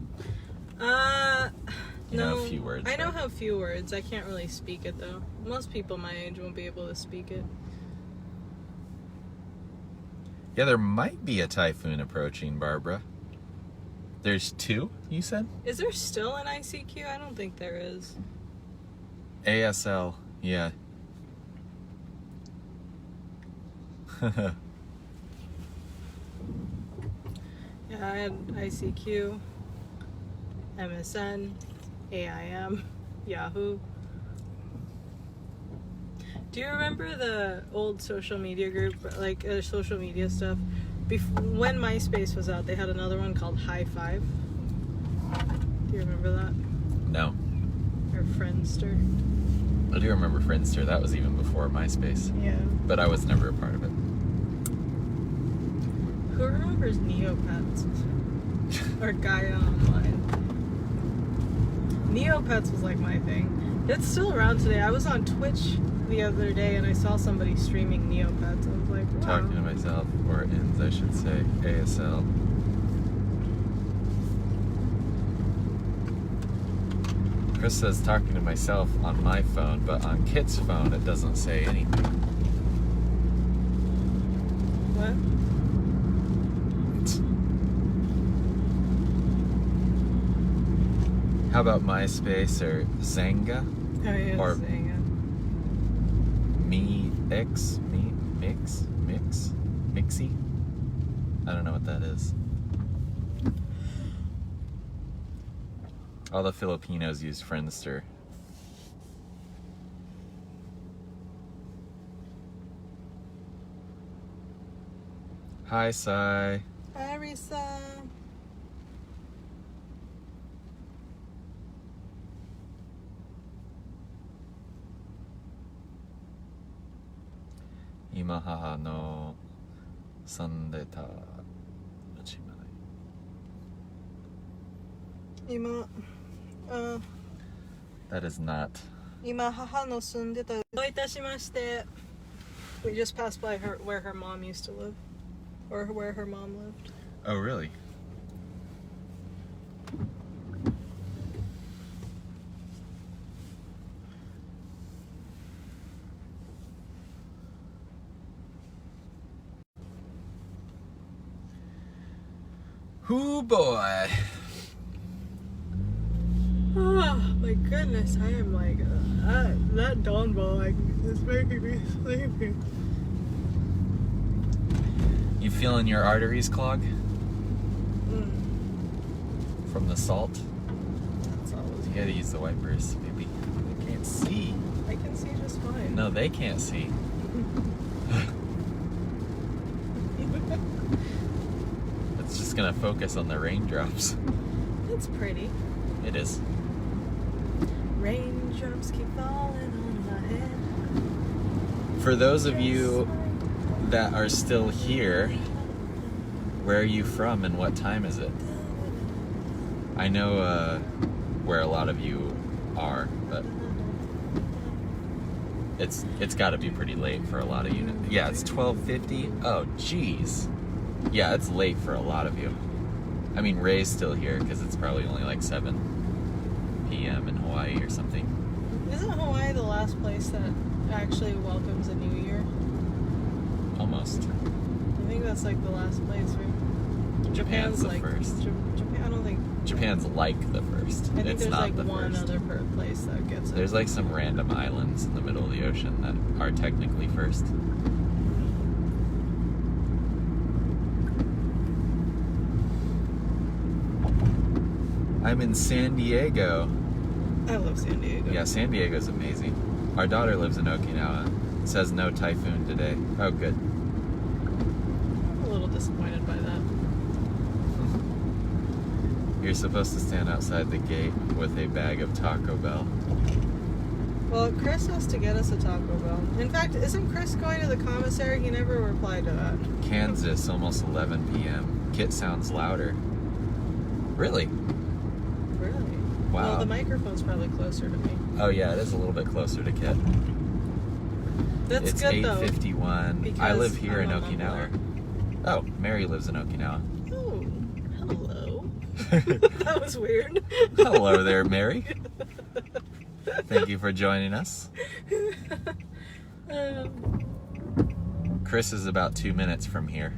You know a few words. I know right? how few words. I can't really speak it though. Most people my age won't be able to speak it. Yeah, there might be a typhoon approaching, Barbara. There's 2, you said? Is there still an ICQ? I don't think there is. ASL, yeah. Yeah, I had ICQ, MSN, AIM, Yahoo. Do you remember the old social media group, like social media stuff? When MySpace was out, they had another one called High Five. Do you remember that? No. Or Friendster? I do remember Friendster. That was even before MySpace. Yeah. But I was never a part of it. Who remembers Neopets? Or Gaia Online? Neopets was like my thing. It's still around today. I was on Twitch the other day and I saw somebody streaming Neopets. I was like, wow. Talking to myself, or INS, I should say, ASL. Chris says talking to myself on my phone, but on Kit's phone it doesn't say anything. What? How about MySpace or Zanga? Oh yeah, Or- Zanga. Mixy? I don't know what that is. All the Filipinos use Friendster. Hi, Sai. Hi, Risa. Ima haha no sandeta. 今、That is not. 今母の住んでた。どういたしまして。We just passed by her where her mom used to live, or where her mom lived. Oh, really? Hoo boy. Oh my goodness, I am like that dawn ball is making me sleepy. You feeling your arteries clog Mm. from the salt? That's always You gotta use the wipers, baby. They can't see. I can see just fine. No, they can't see. It's just gonna focus on the raindrops. That's pretty. It is. Raindrops keep falling on my head. For those of you that are still here, where are you from and what time is it? I know where a lot of you are, but it's got to be pretty late for a lot of you. Yeah, it's 12:50. Oh, jeez. Yeah, it's late for a lot of you. I mean, Ray's still here because it's probably only like 7 p.m. in Hawaii or something. Isn't Hawaii the last place that actually welcomes a new year? Almost. I think that's like the last place, right? Japan's the like, first. Japan, I don't think. Japan's like the first. I think It's there's not like the one first. other place that gets it. There's like some random islands in the middle of the ocean that are technically first. I'm in San Diego. I love San Diego. Yeah, San Diego's amazing. Our daughter lives in Okinawa. It says no typhoon today. Oh, good. I'm a little disappointed by that. You're supposed to stand outside the gate with a bag of Taco Bell. Well, Chris has to get us a Taco Bell. In fact, isn't Chris going to the commissary? He never replied to that. Kansas, almost 11 p.m. Kit sounds louder. Really? Really? Wow. Well, the microphone's probably closer to me. Oh yeah, it is a little bit closer to Kit. That's It's good, though. 8:51. I because live here in I'm a Okinawa. mumbler. Oh, Mary lives in Okinawa. Oh, hello. That was weird. Hello there, Mary. Thank you for joining us. Chris is about 2 minutes from here.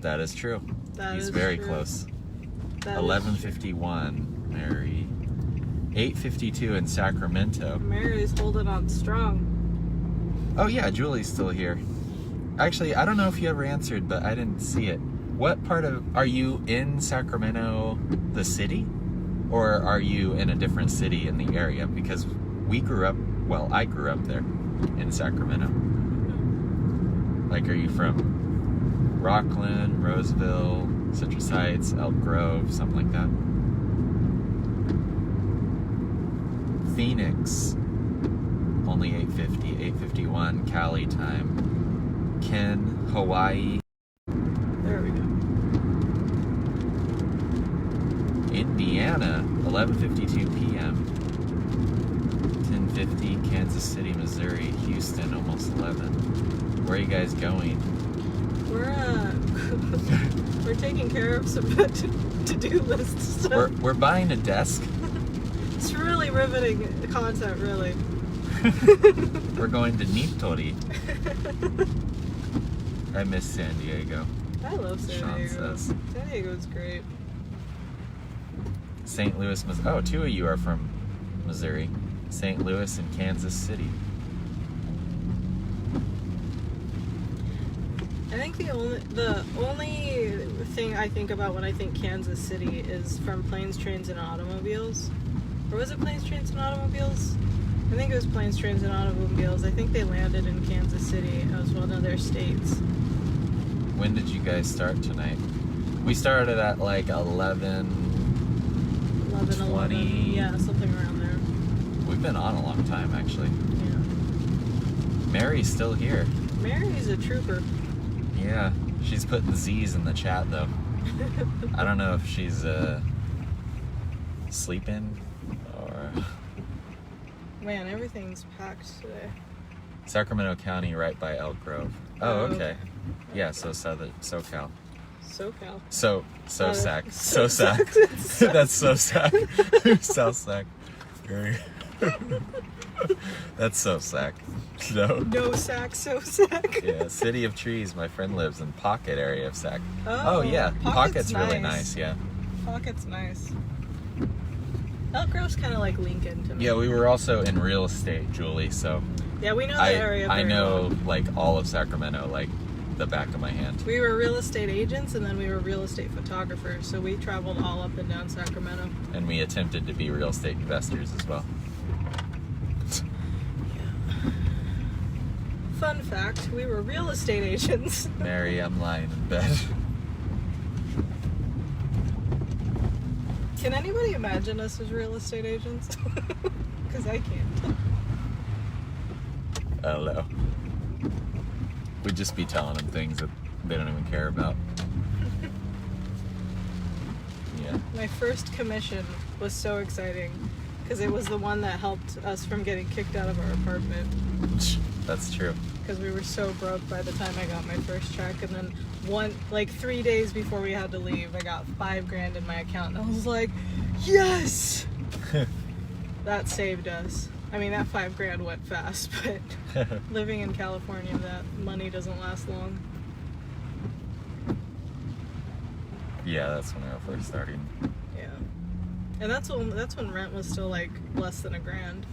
That is true. That He's is very true. close. That is 11:51, Mary. 8:52 in Sacramento. true. Mary's holding on strong. Oh yeah, Julie's still here. Actually, I don't know if you ever answered, but I didn't see it. What part of, are you in Sacramento, the city? Or are you in a different city in the area? Because we grew up, well, I grew up there in Sacramento. Like, are you from Rockland, Roseville, Citrus Heights, Elk Grove, something like that? Phoenix, only 8:50, 8:51 Cali time. Ken, Hawaii. There we go. Indiana, 11:52 p.m. 10:50 Kansas City, Missouri. Houston, almost 11. Where are you guys going? We're taking care of some to-do list stuff. We're buying a desk. It's really riveting content, really. We're going to Nitori. I miss San Diego. I love San Sean Diego. says. San Diego's great. St. Louis, Missouri. Oh, 2 of you are from Missouri. St. Louis and Kansas City. I think the only thing I think about when I think Kansas City is from Planes, Trains, and Automobiles. Or was it Planes, Trains, and Automobiles? I think it was Planes, Trains, and Automobiles. I think they landed in Kansas City as one of their states. When did you guys start tonight? We started at like 11. 20. Yeah, something around there. We've been on a long time, actually. Yeah. Mary's still here. Mary's a trooper. Yeah, she's putting Z's in the chat though. I don't know if she's sleeping or... Man, everything's packed today. Sacramento County, right by Elk Grove. Oh, okay. Yeah, so SoCal. SoCal. Sac. That's so Sac. South Sac. That's so Sac. No Sac, so Sac. Yeah, City of Trees. My friend lives in Pocket area of Sac. Oh yeah, Pocket's nice. really nice. Yeah. Pocket's nice. Elk Grove's kind of like Lincoln to me. Yeah, we were also in real estate, Julie. So yeah, we know the area. I very know well. like all of Sacramento, like the back of my hand. We were real estate agents, and then we were real estate photographers. So we traveled all up and down Sacramento. And we attempted to be real estate investors as well. Fun fact, we were real estate agents. Mary, I'm lying in bed. Can anybody imagine us as real estate agents? Because I can't. I don't know. We'd just be telling them things that they don't even care about. Yeah. My first commission was so exciting because it was the one that helped us from getting kicked out of our apartment. That's true. Because we were so broke by the time I got my first check, and then 3 days before we had to leave, I got $5,000 in my account, and I was like, yes! That saved us. I mean, that $5,000 went fast, but living in California, that money doesn't last long. Yeah, that's when I was first starting. Yeah, and that's when rent was still like less than $1,000.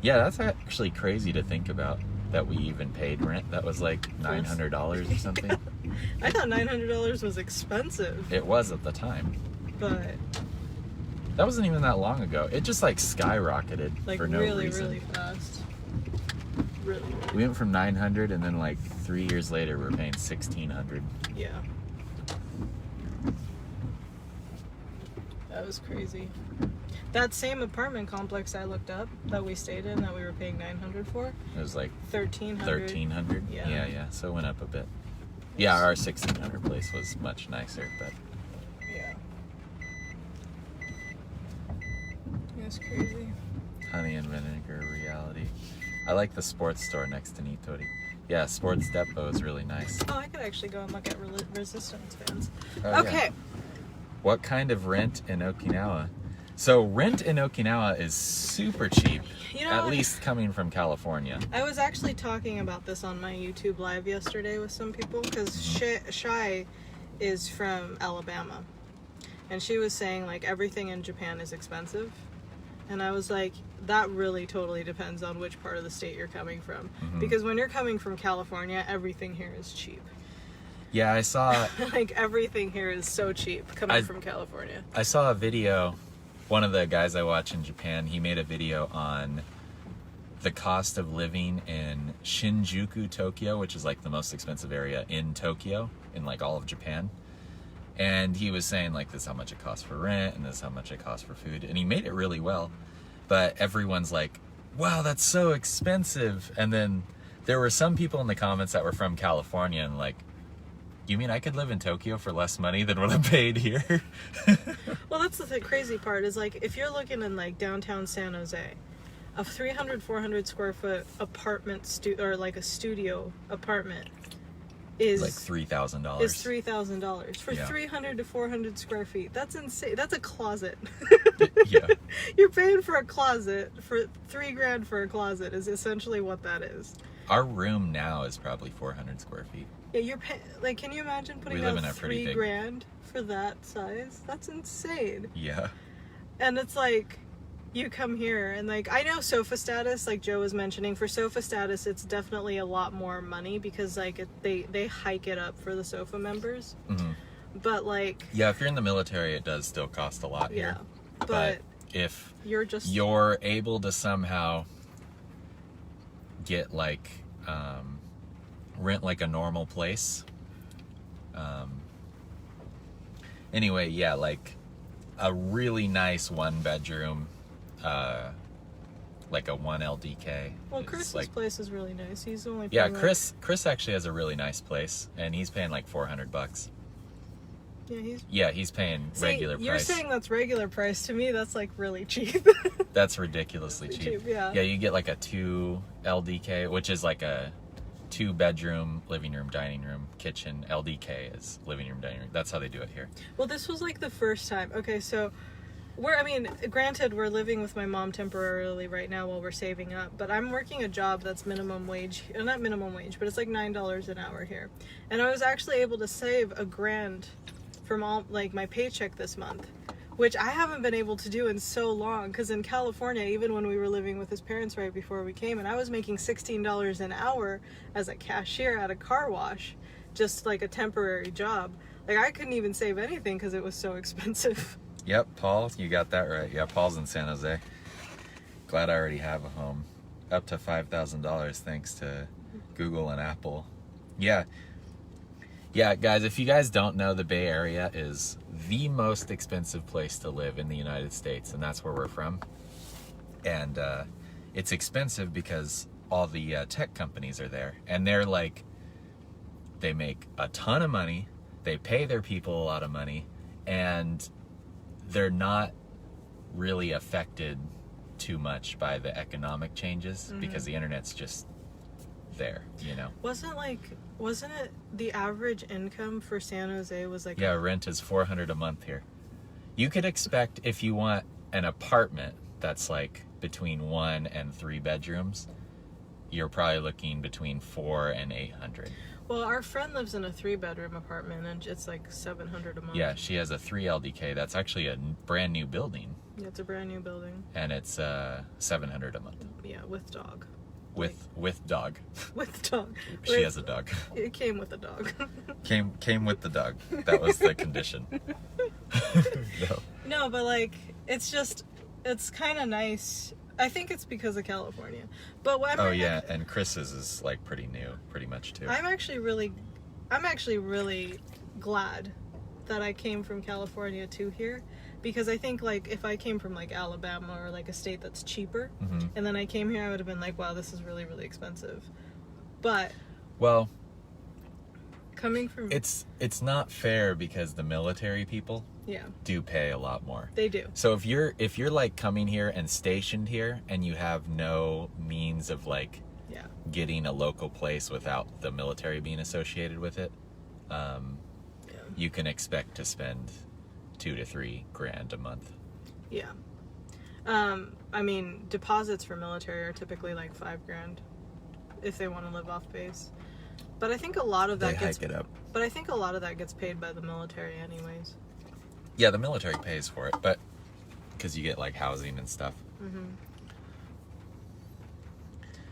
Yeah, that's actually crazy to think about, that we even paid rent. That was like $900 or something. Yeah. I thought $900 was expensive. It was at the time. But that wasn't even that long ago. It just like skyrocketed like for no reason. Really fast. Really. We went from 900 and then like 3 years later we're paying 1,600. Yeah. That was crazy. That same apartment complex I looked up that we stayed in that we were paying $900 for. It was like 1,300. Yeah. So it went up a bit. Yeah, our 1,600 place was much nicer, but yeah. That's crazy. Honey and Vinegar Reality. I like the sports store next to Nitori. Yeah, Sports Depot is really nice. Oh, I could actually go and look at Resistance bands. Oh, Okay. Yeah. What kind of rent in Okinawa? So rent in Okinawa is super cheap, at least coming from California. I was actually talking about this on my YouTube live yesterday with some people because Shai is from Alabama, and she was saying like everything in Japan is expensive, and I was like, that really totally depends on which part of the state you're coming from, because when you're coming from California, everything here is cheap. Yeah, I saw like everything here is so cheap coming from California. I saw a video. One of the guys I watch in Japan, he made a video on the cost of living in Shinjuku, Tokyo, which is like the most expensive area in Tokyo, in like all of Japan. And he was saying like, this is how much it costs for rent, and this is how much it costs for food. And he made it really well. But everyone's like, wow, that's so expensive. And then there were some people in the comments that were from California and like, you mean I could live in Tokyo for less money than what I'm paid here? Well, that's the crazy part is like if you're looking in like downtown San Jose, a 300-400 square foot apartment or like a studio apartment is like $3,000. Is $3,000 for Yeah. 300 to 400 square feet. That's insane. That's a closet. Yeah. You're paying for a closet for $3,000 for a closet is essentially what that is. Our room now is probably 400 square feet. Yeah, you're paying. Like, can you imagine putting We live out in a pretty big- $3,000 for that size? That's insane. Yeah. And it's like, you come here and like, I know sofa status, like Joe was mentioning, for sofa status, it's definitely a lot more money because like they hike it up for the sofa members. Mm-hmm. But like, Yeah, if you're in the military, it does still cost a lot here. but if you're able to somehow get like rent like a normal place. Anyway, yeah, like a really nice 1-bedroom like a 1 LDK. Well, It's Chris's like, place is really nice. He's only yeah, paying, like- Chris actually has a really nice place, and he's paying like $400. Yeah, He's paying See, regular price. You're saying that's regular price. To me, that's like really cheap. That's ridiculously cheap. Yeah. Yeah, you get like a 2 LDK, which is like a 2-bedroom, living room, dining room, kitchen. LDK is living room, dining room. That's how they do it here. Well, this was like the first time. Okay, so granted, we're living with my mom temporarily right now while we're saving up, but I'm working a job that's minimum wage, not minimum wage, but it's like $9 an hour here. And I was actually able to save $1,000 from all, like, my paycheck this month, which I haven't been able to do in so long, because in California, even when we were living with his parents right before we came, and I was making $16 an hour as a cashier at a car wash, just like a temporary job. Like, I couldn't even save anything because it was so expensive. Yep, Paul, you got that right. Yeah, Paul's in San Jose. Glad I already have a home. Up to $5,000 thanks to Google and Apple. Yeah, guys, if you guys don't know, the Bay Area is the most expensive place to live in the United States, and that's where we're from. And it's expensive because all the tech companies are there, and they're like, they make a ton of money, they pay their people a lot of money, and they're not really affected too much by the economic changes because the internet's just there, you know. Wasn't it the average income for San Jose was like... Yeah, rent is $400 a month here. You could expect, if you want an apartment that's like between 1 and 3 bedrooms, you're probably looking between $400 and $800. Well, our friend lives in a 3-bedroom apartment, and it's like $700 a month. Yeah, she has a 3 LDK. That's actually a brand new building. Yeah, it's a brand new building. And it's $700 a month. Yeah, with dog. With dog. With dog. She has a dog. It came with a dog. Came with the dog. That was the condition. No, but like, it's kind of nice. I think it's because of California. But what and Chris's is like pretty new, pretty much too. I'm actually really glad that I came from California to here, because I think like if I came from like Alabama or like a state that's cheaper, and then I came here, I would have been like, wow, this is really, really expensive. But well, coming from it's not fair because the military people do pay a lot more. They do. So if you're like coming here and stationed here and you have no means of like getting a local place without the military being associated with it, you can expect to spend $2,000 to $3,000 a month. Yeah. I mean, deposits for military are typically like $5,000 if they want to live off base. But I think a lot of that hike it up. But I think a lot of that gets paid by the military anyways. Yeah, the military pays for it, but because you get like housing and stuff.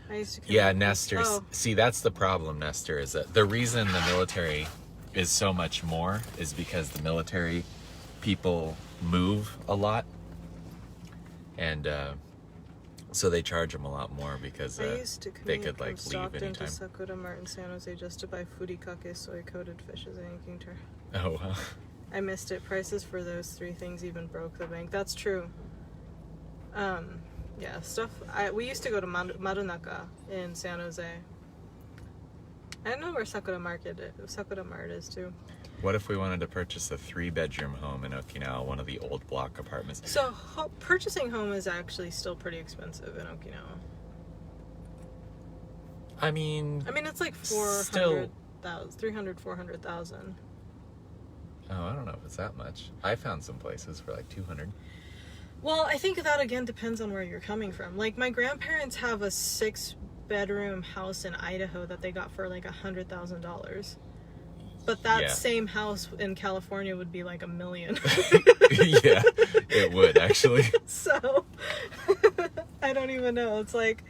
I used to Nestor. Oh. See, that's the problem, Nestor, is that the reason the military is so much more is because the military people move a lot, and so they charge them a lot more because they could like leave anytime. To Sakura Mart in San Jose just to buy furikake soy-coated fishes and inking tur. Oh, wow. I missed it. Prices for those 3 things even broke the bank. That's true. Yeah, stuff. We used to go to Marunaka in San Jose. I don't know where Sakura Mart is too. What if we wanted to purchase a 3-bedroom home in Okinawa, one of the old block apartments? So purchasing home is actually still pretty expensive in Okinawa. I mean, it's like 400,000. Oh, I don't know if it's that much. I found some places for like 200. Well, I think that again depends on where you're coming from. Like my grandparents have a 6-bedroom house in Idaho that they got for like $100,000. But that same house in California would be like $1 million. Yeah, it would actually. So I don't even know. It's like,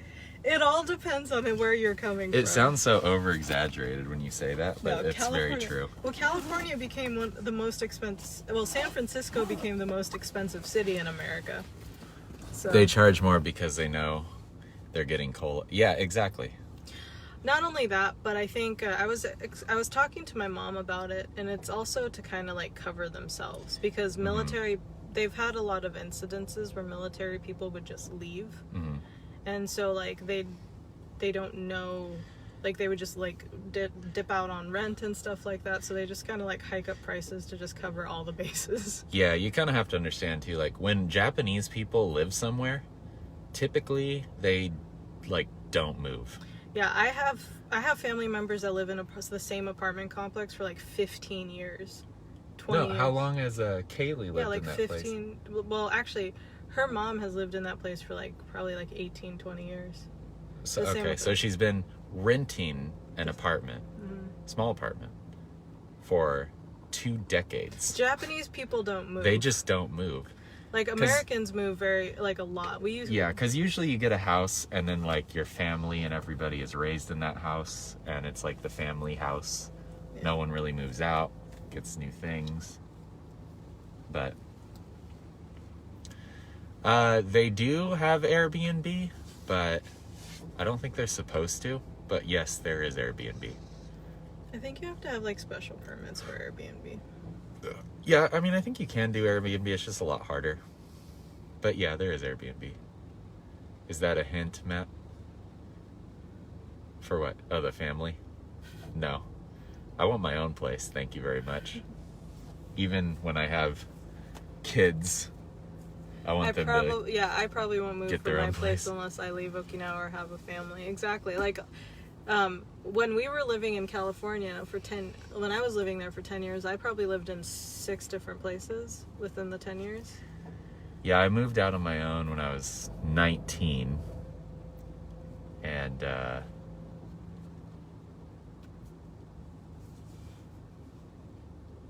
it all depends on where you're coming from. It sounds so over-exaggerated when you say that, but it's very true. Well, California became the most expensive... Well, San Francisco became the most expensive city in America. So they charge more because they know they're getting coal. Yeah, exactly. Not only that, but I think I was talking to my mom about it, and it's also to kind of like cover themselves, because military... They've had a lot of incidences where military people would just leave. and so like they don't know, like they would just like dip out on rent and stuff like that, so they just kind of like hike up prices to just cover all the bases. Yeah, you kind of have to understand too, like when Japanese people live somewhere, typically they like don't move. Yeah, I have family members that live in the same apartment complex for like 15 years. 20 years. How long has Kaylee lived like in that 15 place? Well, actually her mom has lived in that place for like probably like 18, 20 years. So, okay, so she's been renting an apartment, small apartment, for 2 decades. Japanese people don't move. They just don't move. Like Americans move a lot. Yeah, because usually you get a house and then like your family and everybody is raised in that house and it's like the family house. Yeah. No one really moves out, gets new things. But they do have Airbnb, but I don't think they're supposed to. But yes, there is Airbnb. I think you have to have like special permits for Airbnb. Yeah, I mean, I think you can do Airbnb. It's just a lot harder. But yeah, there is Airbnb. Is that a hint, Matt? For what? Oh, the family? No. I want my own place. Thank you very much. Even when I have kids, I want them to. Yeah, I probably won't move from my place unless I leave Okinawa or have a family. Exactly. Like, when we were living in California when I was living there for 10 years, I probably lived in 6 different places within the 10 years. Yeah, I moved out on my own when I was 19. And,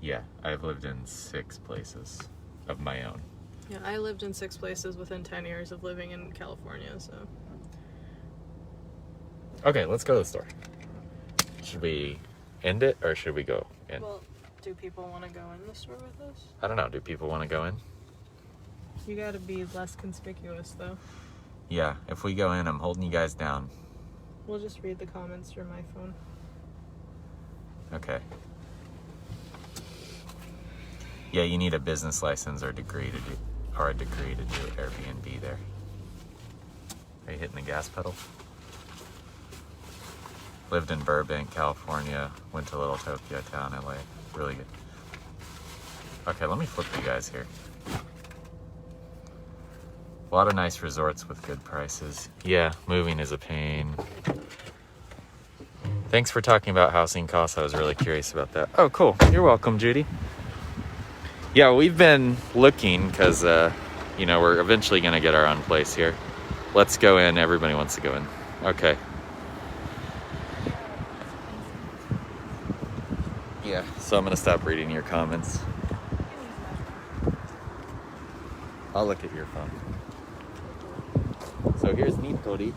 yeah, I've lived in 6 places of my own. Yeah, I lived in 6 places within 10 years of living in California, so. Okay, let's go to the store. Should we end it or should we go in? Well, do people want to go in the store with us? I don't know. Do people want to go in? You gotta be less conspicuous, though. Yeah, if we go in, I'm holding you guys down. We'll just read the comments through my phone. Okay. Yeah, you need a business license or a degree to do Airbnb there. Are you hitting the gas pedal? Lived in Burbank, California. Went to Little Tokyo Town, LA. Really good. Okay, let me flip you guys here. A lot of nice resorts with good prices. Yeah, moving is a pain. Thanks for talking about housing costs. I was really curious about that. Oh, cool. You're welcome, Judy. Yeah, we've been looking because, we're eventually going to get our own place here. Let's go in. Everybody wants to go in. Okay. Yeah, so I'm going to stop reading your comments. I'll look at your phone. So here's Nitori.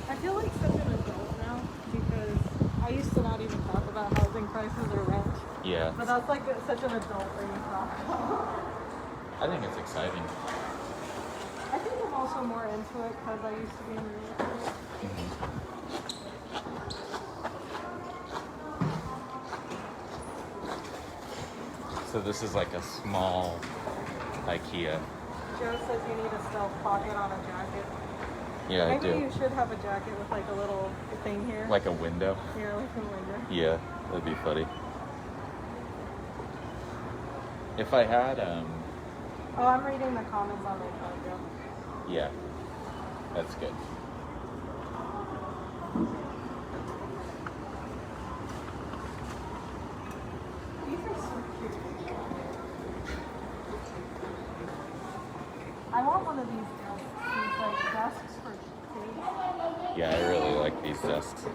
I feel like such an adult now because I used to not even talk about housing prices or rent. Yeah. But that's like such an adult thing to talk about. I think it's exciting. I think I'm also more into it because I used to be in real estate. So this is like a small IKEA. Joe says you need a stealth pocket on a jacket. Yeah, I Maybe do. you should have a jacket with like a little thing here. Like a window? Yeah, like a window. Yeah, that'd be funny. If I had, Oh, I'm reading the comments on my phone, Joe. yeah, that's good. These are so cute. I want one of these like desks for kids. Yeah, I really like these desks.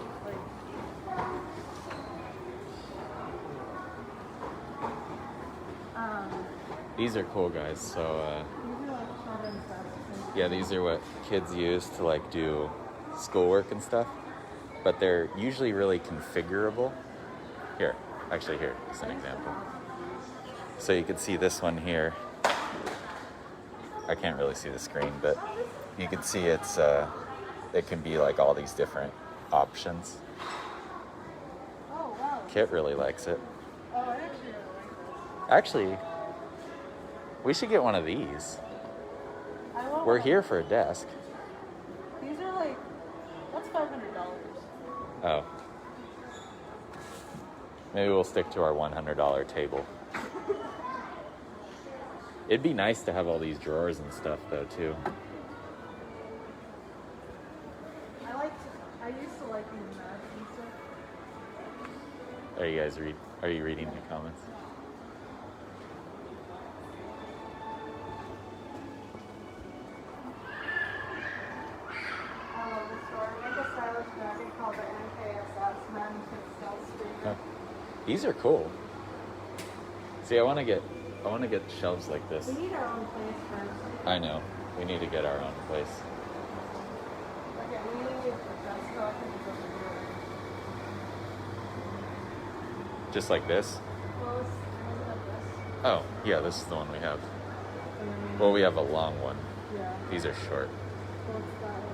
These are cool, guys. So, These are like children's desks. yeah, these are what kids use to like do schoolwork and stuff. But they're usually really configurable. Here, actually here is an example. So you can see this one here. I can't really see the screen, but you can see it's it can be like all these different options. Oh, wow. Kit really likes it. Oh, I actually Actually, we should get one of these. I want We're one. here for a desk. These are like, that's $500. Oh. Maybe we'll stick to our $100 table. It'd be nice to have all these drawers and stuff though too. I used to like these maps and stuff. Are you reading the comments? I love this store. Make a stylish jacket called the MKSS Men Can Sell Street. Huh. These are cool. See, I want to get shelves like this. We need our own place first. I know. We need to get our own place. Okay, we need the best stock and it's over here. Just like this? Well, wasn't it this? Oh, yeah, this is the one we have. And then Well, we have a long one. yeah. These are short.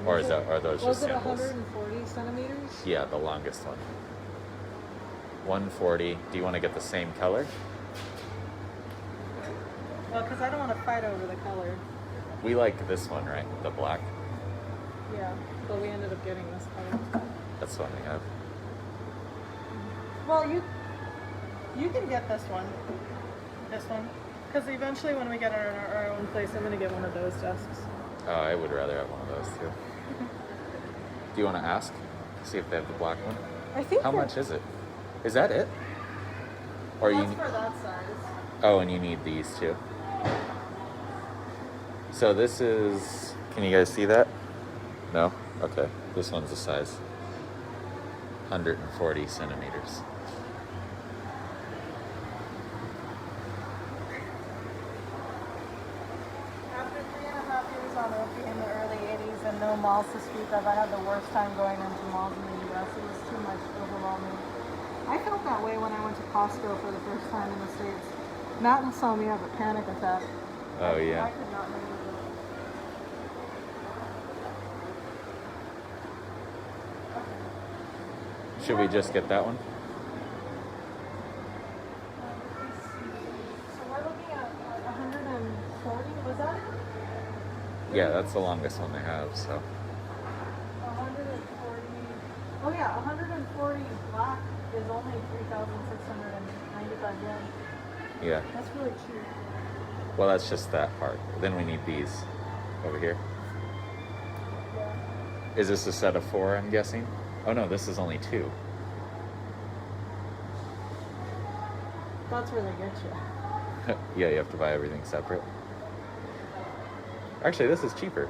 What's that one? Or are those just Was it samples? 140 centimeters? Yeah, the longest one. 140. Do you want to get the same color? Well, because I don't want to fight over the color. We like this one, right? The black. Yeah, but we ended up getting this color. That's the one we have. Well, you can get this one. This one. Because eventually when we get our own place, I'm going to get one of those desks. Oh, I would rather have one of those too. Do you want to ask? See if they have the black one? I think How much is it? Is that it? Or that's you? for that size. Oh, and you need these too. So this is. Can you guys see that? No. Okay. This one's the size. 140 centimeters. After 3.5 years on Oki in the early 80s and no malls to speak of, I had the worst time going into malls in the US. It was too much overwhelming. I felt that way when I went to Costco for the first time in the States. Matt saw me have a panic attack. Oh I yeah. could not handle it. Should we just get that one? So we're looking at 140, was that it? Yeah, that's the longest one they have. So 140. Oh yeah, 140 black is only 3,695 yen. yeah. That's really cheap. Well, that's just that part. Then we need these over here. Yeah. Is this a set of 4? I'm guessing. Oh no, this is only 2. That's where they get you. Yeah, you have to buy everything separate. Actually, this is cheaper.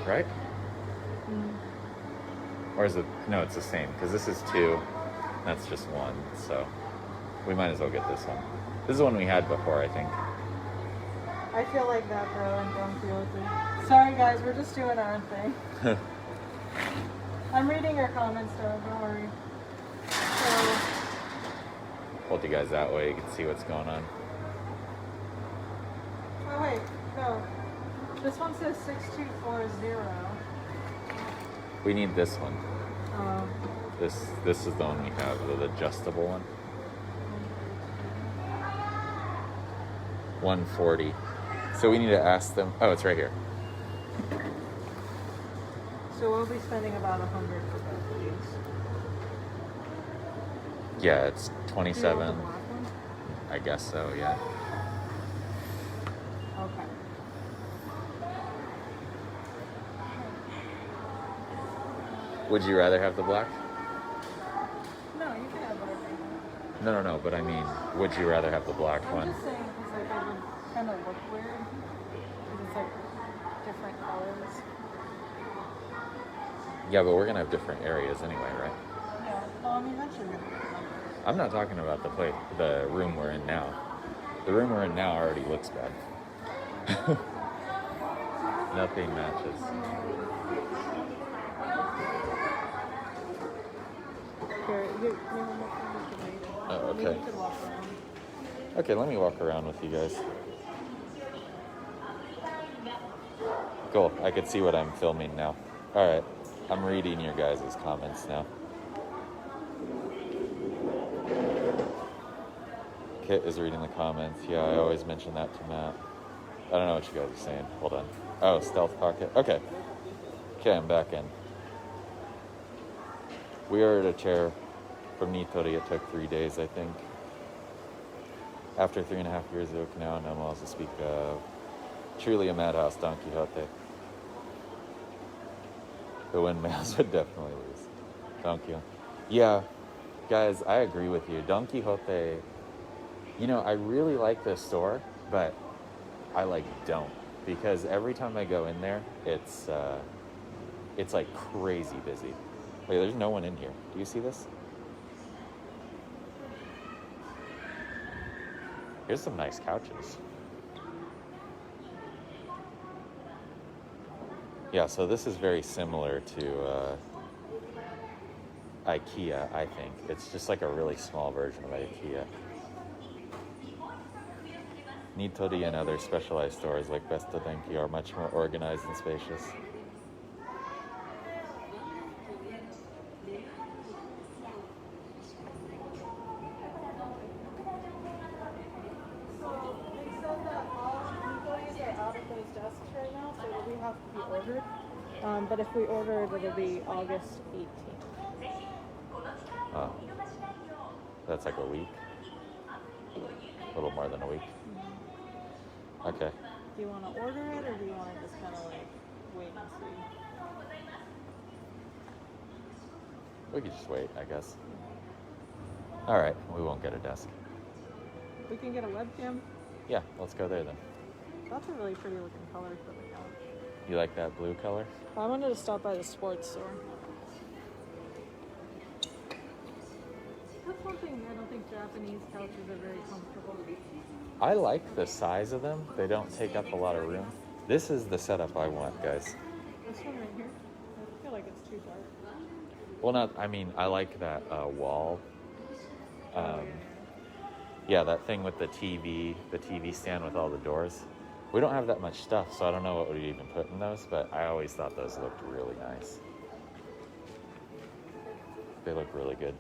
Right? Or is it? No, it's the same, because this is 2. That's just 1, so we might as well get this one. This is the one we had before, I think. I feel like that, bro, and don't feel with me. Sorry, guys, we're just doing our own thing. I'm reading your comments, though, don't worry. So, Hold you guys that way, you can see what's going on. oh, wait, no. This one says 6240. We need this one. Um, This is the one we have, the adjustable one. 140. So we need to ask them. Oh, it's right here. so we'll be spending about 100 for both of these. Yeah, it's Do you want 27. the black one? I guess so. Yeah. Okay. Would you rather have the black? No, you can have whatever you want. No. But I mean, would you rather have the black I'm one? just saying because like it would kind of look weird because it's like different colors. Yeah, but we're gonna have different areas anyway, right? Yeah. Well, I mean, eventually we're gonna get numbers. I'm not talking about the room we're in now. The room we're in now already looks bad. Nothing matches. Here, you want to wait. Oh, Maybe okay. you could walk around. Okay, let me walk around with you guys. Cool. I can see what I'm filming now. All right. I'm reading your guys' comments now. Kit is reading the comments. Yeah, I always mention that to Matt. I don't know what you guys are saying. Hold on. Oh, stealth pocket. Okay. Okay, I'm back in. We ordered a chair from Nitori. It took 3 days, I think. After 3.5 years of Okinawa, now I'm also speak of truly a madhouse Don Quixote. The windmills would definitely lose. Don Quixote. Yeah, guys, I agree with you. Don Quixote, you know, I really like this store, but I like don't. Because every time I go in there, it's like crazy busy. Wait, there's no one in here. Do you see this? Here's some nice couches. Yeah, so this is very similar to IKEA, I think. It's just like a really small version of IKEA. Nitori and other specialized stores like Besta Denki are much more organized and spacious. But if we order it, it'll be August 18th. Oh. That's like a week? A little more than a week? Mm-hmm. Okay. Do you want to order it, or do you want to just kind of like wait and see? We could just wait, I guess. Alright, we won't get a desk. We can get a webcam. Yeah, let's go there then. That's a really pretty looking color for the couch. You like that blue color? I wanted to stop by the sports store. That's one thing I don't think Japanese couches are very comfortable. I like the size of them. They don't take up a lot of room. This is the setup I want, guys. This one right here? I feel like it's too dark. Well, I like that wall. Yeah, that thing with the TV stand with all the doors. We don't have that much stuff, so I don't know what we'd even put in those, but I always thought those looked really nice. They look really good.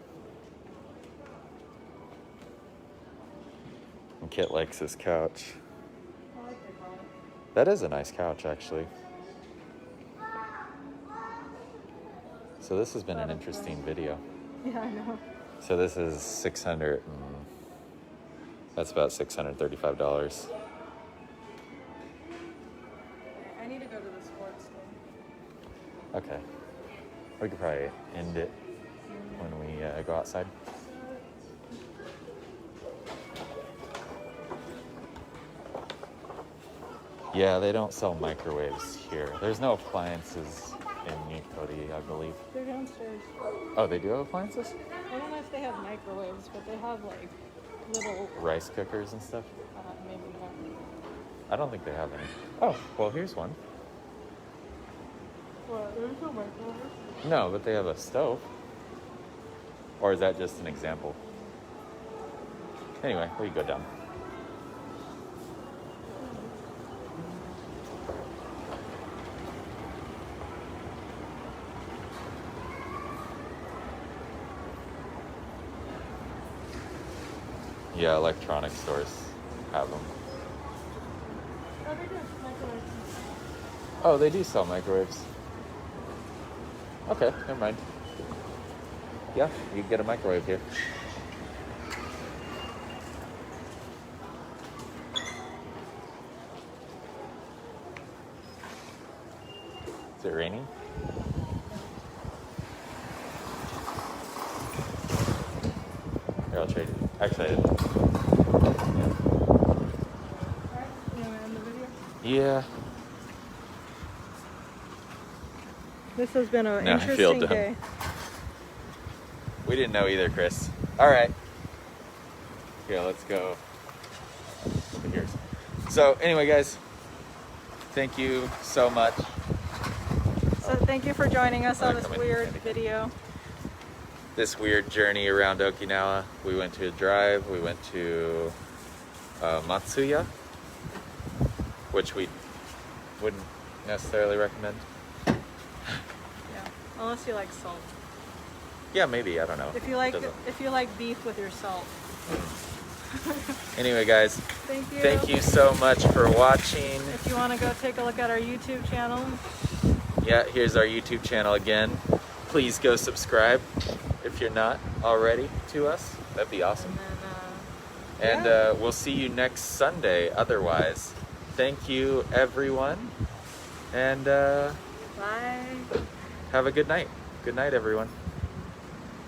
And Kit likes this couch. I like the color. That is a nice couch, actually. So this has been an interesting video. Yeah, I know. So this is that's about $635. I need to go to the sports store. Okay. We could probably end it when we go outside. Yeah, they don't sell microwaves here. There's no appliances in Nitori, I believe. They're downstairs. Oh, they do have appliances? I don't know if they have microwaves, but they have like little Rice cookers and stuff? maybe not. I don't think they have any. Oh, well, here's one. What? There's no microwaves? No, but they have a stove. Or is that just an example? Anyway, we go down. Yeah, electronic stores have them. Oh, they do microwaves. Oh, they do sell microwaves. Okay, never mind. Yeah, you can get a microwave here. Is it raining? Here, I'll trade it. Actually, I didn't. You want to end the video? Yeah. This has been an No, I feel interesting dumb. day. We didn't know either, Chris. All right. Okay, let's go over here. So, anyway, guys, thank you so much. So thank you for joining us on this Come in. weird video. This weird journey around Okinawa. We went to a drive. We went to Matsuya, which we wouldn't necessarily recommend. Yeah, unless you like salt. Yeah, maybe. I don't know. If you like Doesn't- beef with your salt. Anyway, guys, Thank you. thank you so much for watching. If you want to go take a look at our YouTube channel. Yeah, here's our YouTube channel again. Please go subscribe if you're not already to us. That'd be awesome. And And we'll see you next Sunday otherwise. Thank you, everyone. And bye. have a good night. Good night, everyone.